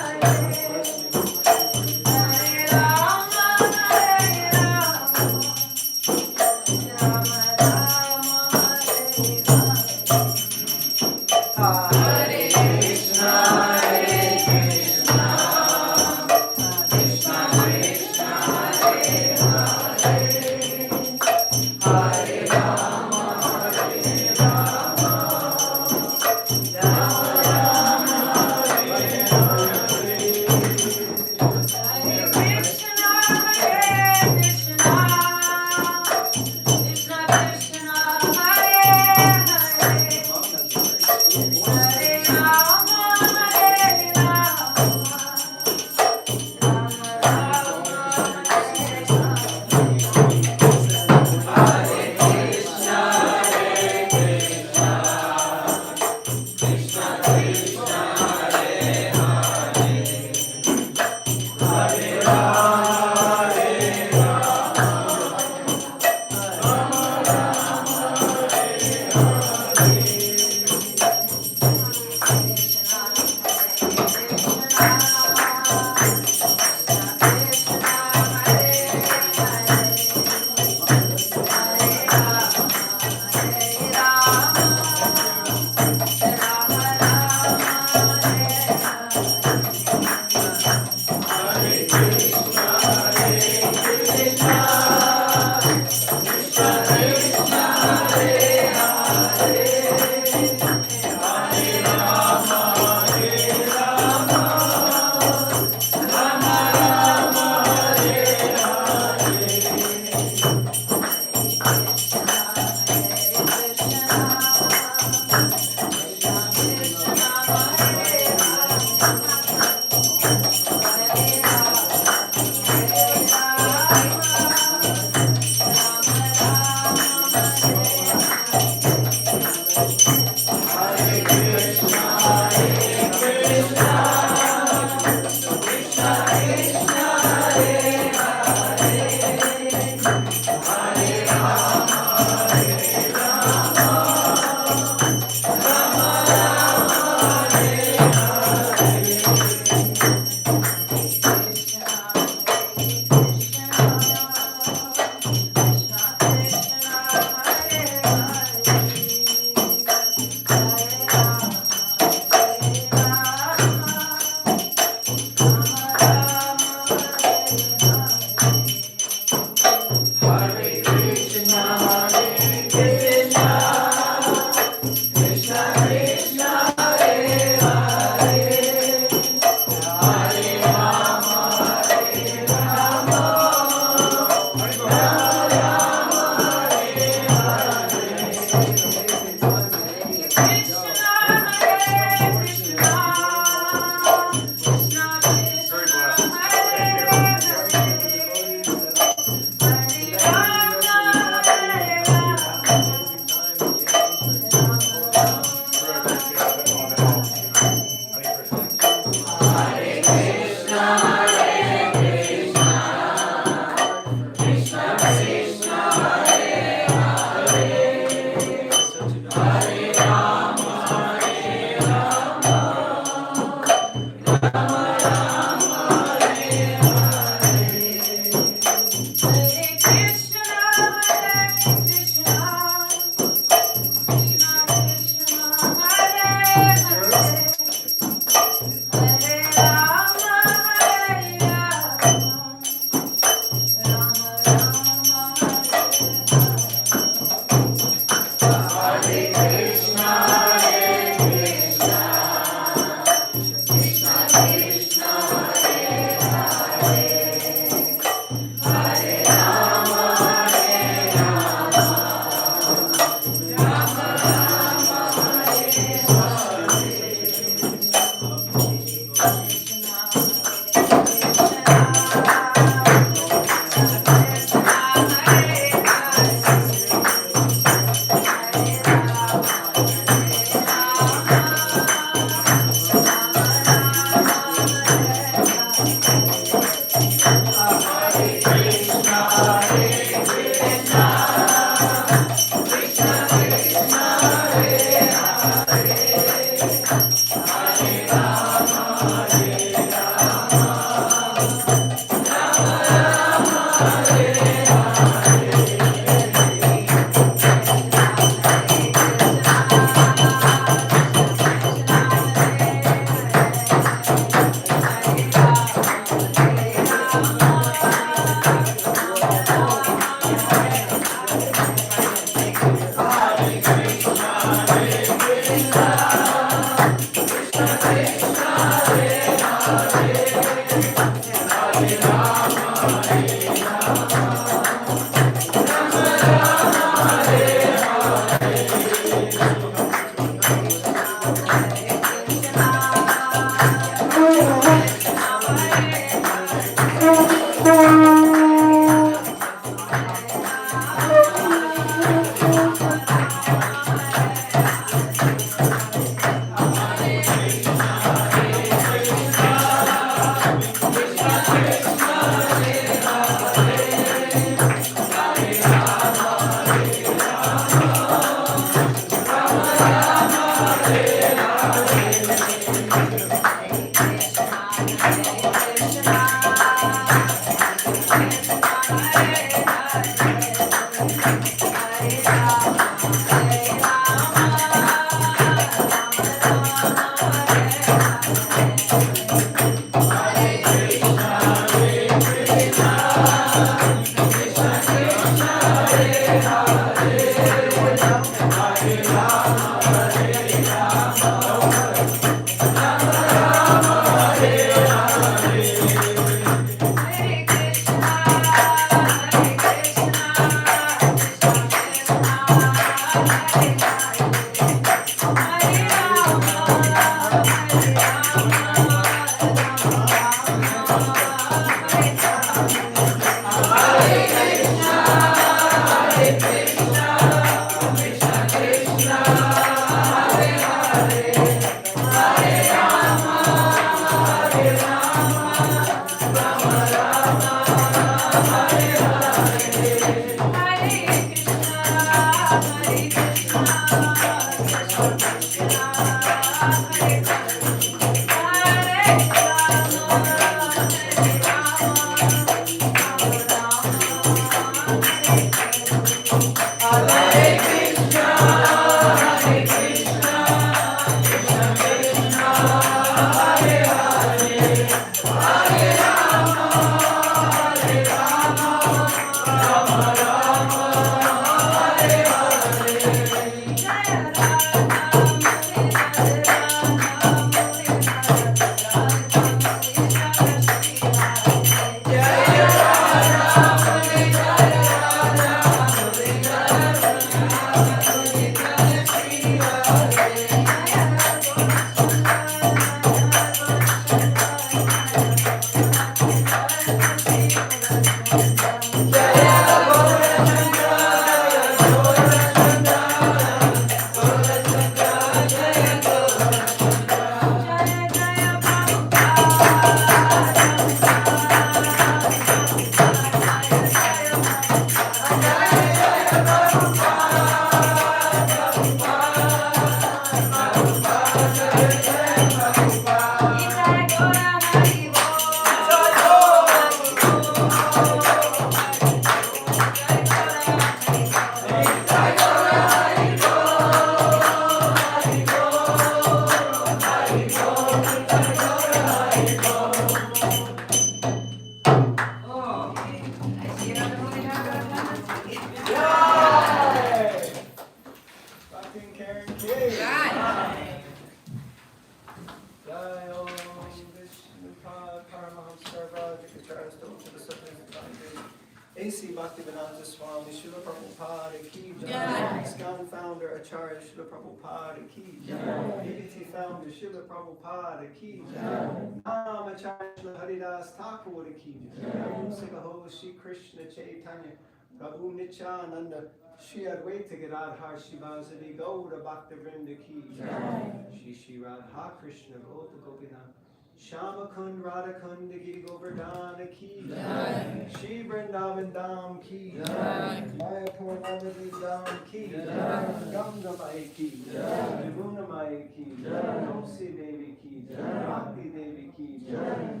A.C. Bhaktivedanta Swami Srila Prabhupada Ki Jai. ISKCON founder Acharya Srila Prabhupada Ki Jai. DBT founder Srila Prabhupada Ki Jai. Nam Acharya Srila Haridas Thakur Ki Jai. Sikha Shri Krishna Chaitanya Prabhu Nityananda Shri Advaita Gadadhar Shivasadi Gauda Bhakta Vrinda Ki Jai. Shri Radha Krishna Gota Gopinath Shama Kund Radha Kund Giri Govardhana Ki Jai. Shri Vrindavan Dham Ki Jai. Mayapur Navadvip Dham Ki Jai. Ganga Mai Ki Jai. Yamuna Mai Ki Jai. Tulsi Devi Ki Jai. Bhakti Devi Ki Jai.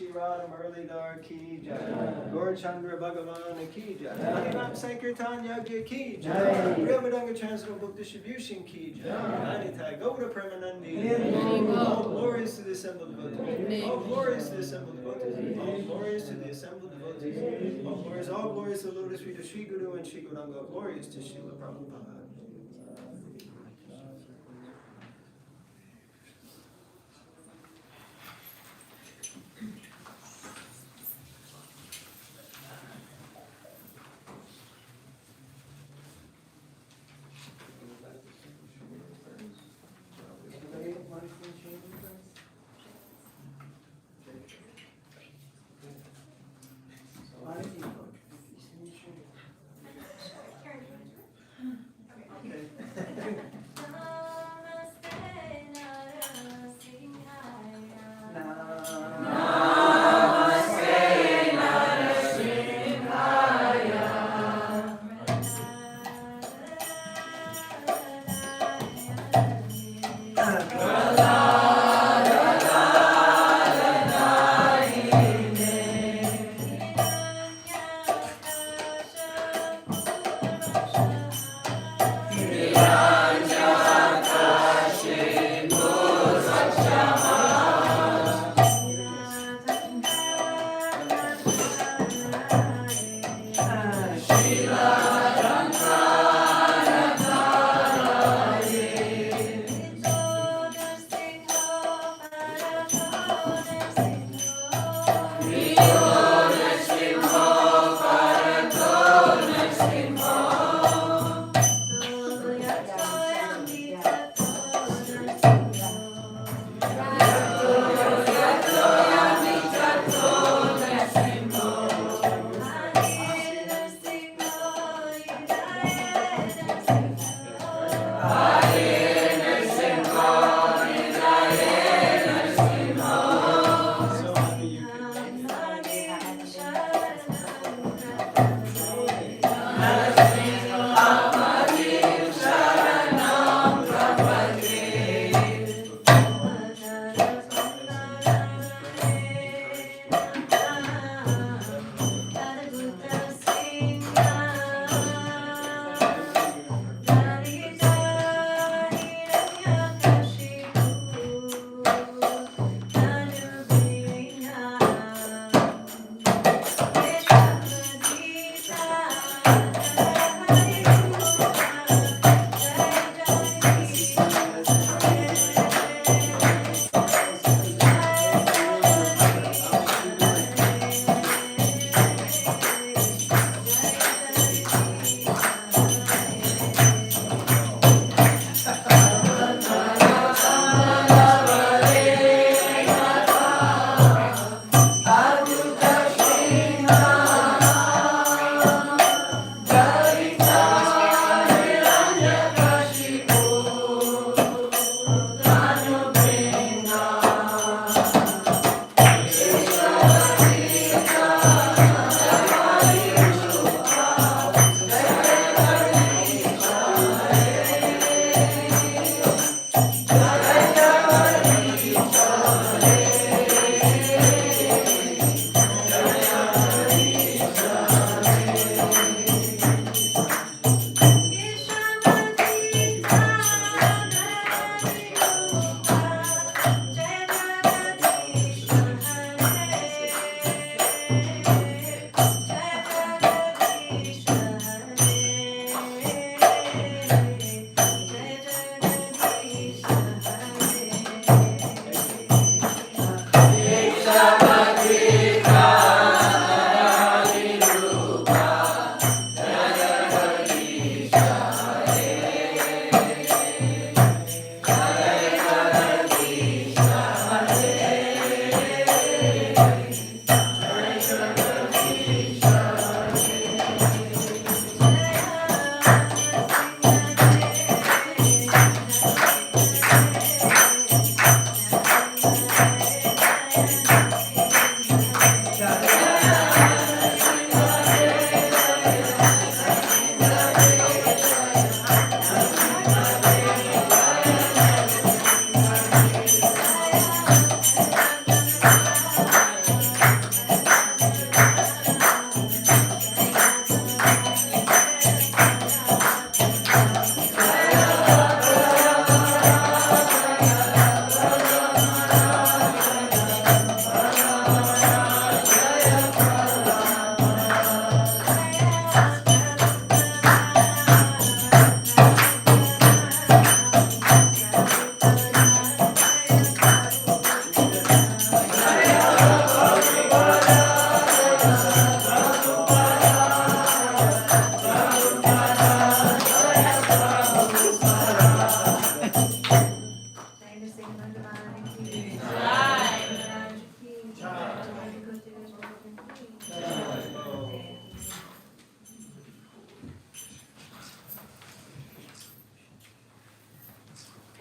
Shri Radha Muralidhar Ki Jai. Gaur Chandra Bhagavan Ki Jai. Harinam Sankirtan Yagya Ki Jai. Brahmadanga Transcendental Book Distribution Ki Jai. Jai Nitai Gauda Premanandi. All glories to the assembled devotees. All glories to the assembled devotees. All glories to the assembled devotees. All glories to the lotus feet of Sri Guru and Sri Gauranga. Glories to Srila Prabhupada.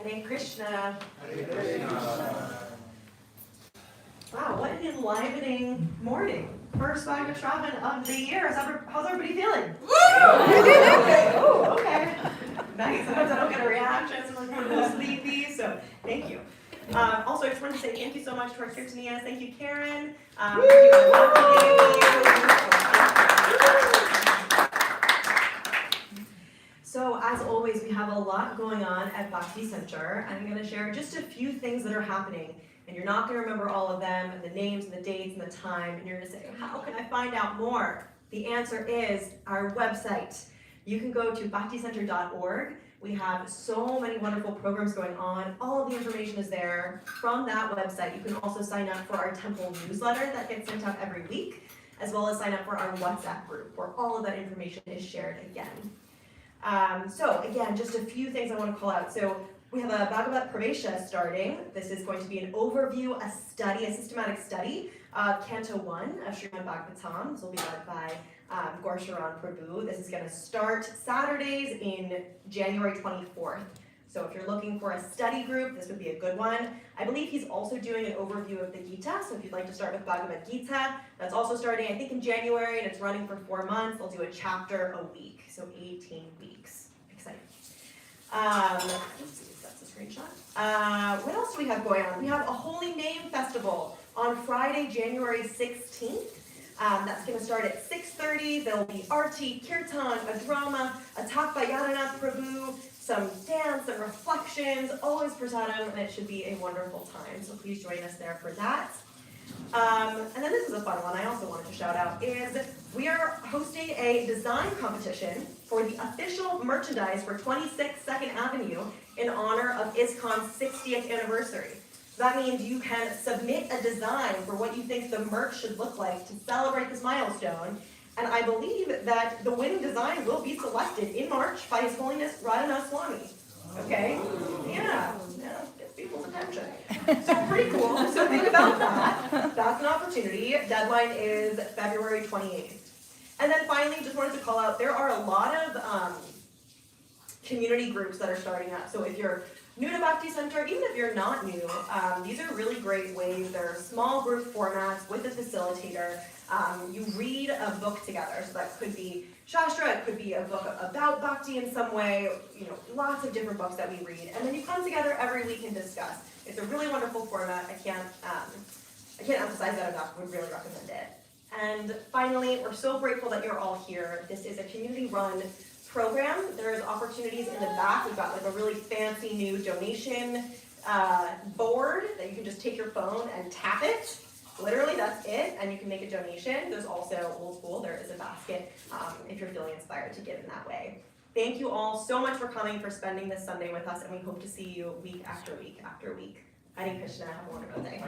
Hare Krishna. Wow, what an enlivening morning. First Bhagavat Sravana of the year. How's everybody feeling? Okay. Nice. Sometimes I don't get a reaction. Sometimes I'm a little sleepy. So thank you. Also, I just wanted to say thank you so much to our Kirtanias. Thank you, Karen. Thank you. So as always, we have a lot going on at Bhakti Center. I'm going to share just a few things that are happening. And you're not going to remember all of them, and the names, and the dates, and the time. And you're going to say, how can I find out more? The answer is our website. You can go to bhakticenter.org. We have so many wonderful programs going on. All of the information is there from that website. You can also sign up for our temple newsletter that gets sent out every week, as well as sign up for our WhatsApp group, where all of that information is shared again. So again, just a few things I want to call out. So we have a Bhagavat Pravesha starting. This is going to be an overview, a study, a systematic study, Canto 1 of Srimad Bhagavatam. This will be led by Gaur-Sharan Prabhu. This is going to start Saturdays in January 24th. So if you're looking for a study group, this would be a good one. I believe he's also doing an overview of the Gita. So if you'd like to start with Bhagavad Gita, that's also starting, I think, in January, and it's running for 4 months. They'll do a chapter a week, so 18 weeks. Exciting. Let's see if that's a screenshot. What else do we have going on? We have a Holy Name Festival on Friday, January 16th. That's going to start at 6:30. There'll be Arti, Kirtan, a drama, a talk by Yadanath Prabhu, some dance and reflections, always prasadam, and it should be a wonderful time. So please join us there for that. And then this is a fun one I also wanted to shout out, is we are hosting a design competition for the official merchandise for 26 2nd Avenue in honor of ISKCON's 60th anniversary. So that means you can submit a design for what you think the merch should look like to celebrate this milestone. And I believe that the winning design will be selected in March by His Holiness Radhanath Swami. Okay? Yeah, gets people's attention. So pretty cool. So think about that. That's an opportunity. Deadline is February 28th. And then finally, just wanted to call out, there are a lot of community groups that are starting up. So if you're new to Bhakti Center, even if you're not new, these are really great ways. They're small group formats with a facilitator. You read a book together, so that could be Shastra, it could be a book about Bhakti in some way, lots of different books that we read. And then you come together every week and discuss. It's a really wonderful format. I can't emphasize that enough. Would really recommend it. And finally, we're so grateful that you're all here. This is a community-run program. There's opportunities in the back. We've got like a really fancy new donation board that you can just take your phone and tap it. Literally, that's it, and you can make a donation. There's also old school. There is a basket if you're feeling inspired to give in that way. Thank you all so much for coming, for spending this Sunday with us, and we hope to see you week after week after week. Hare Krishna. Have a wonderful day.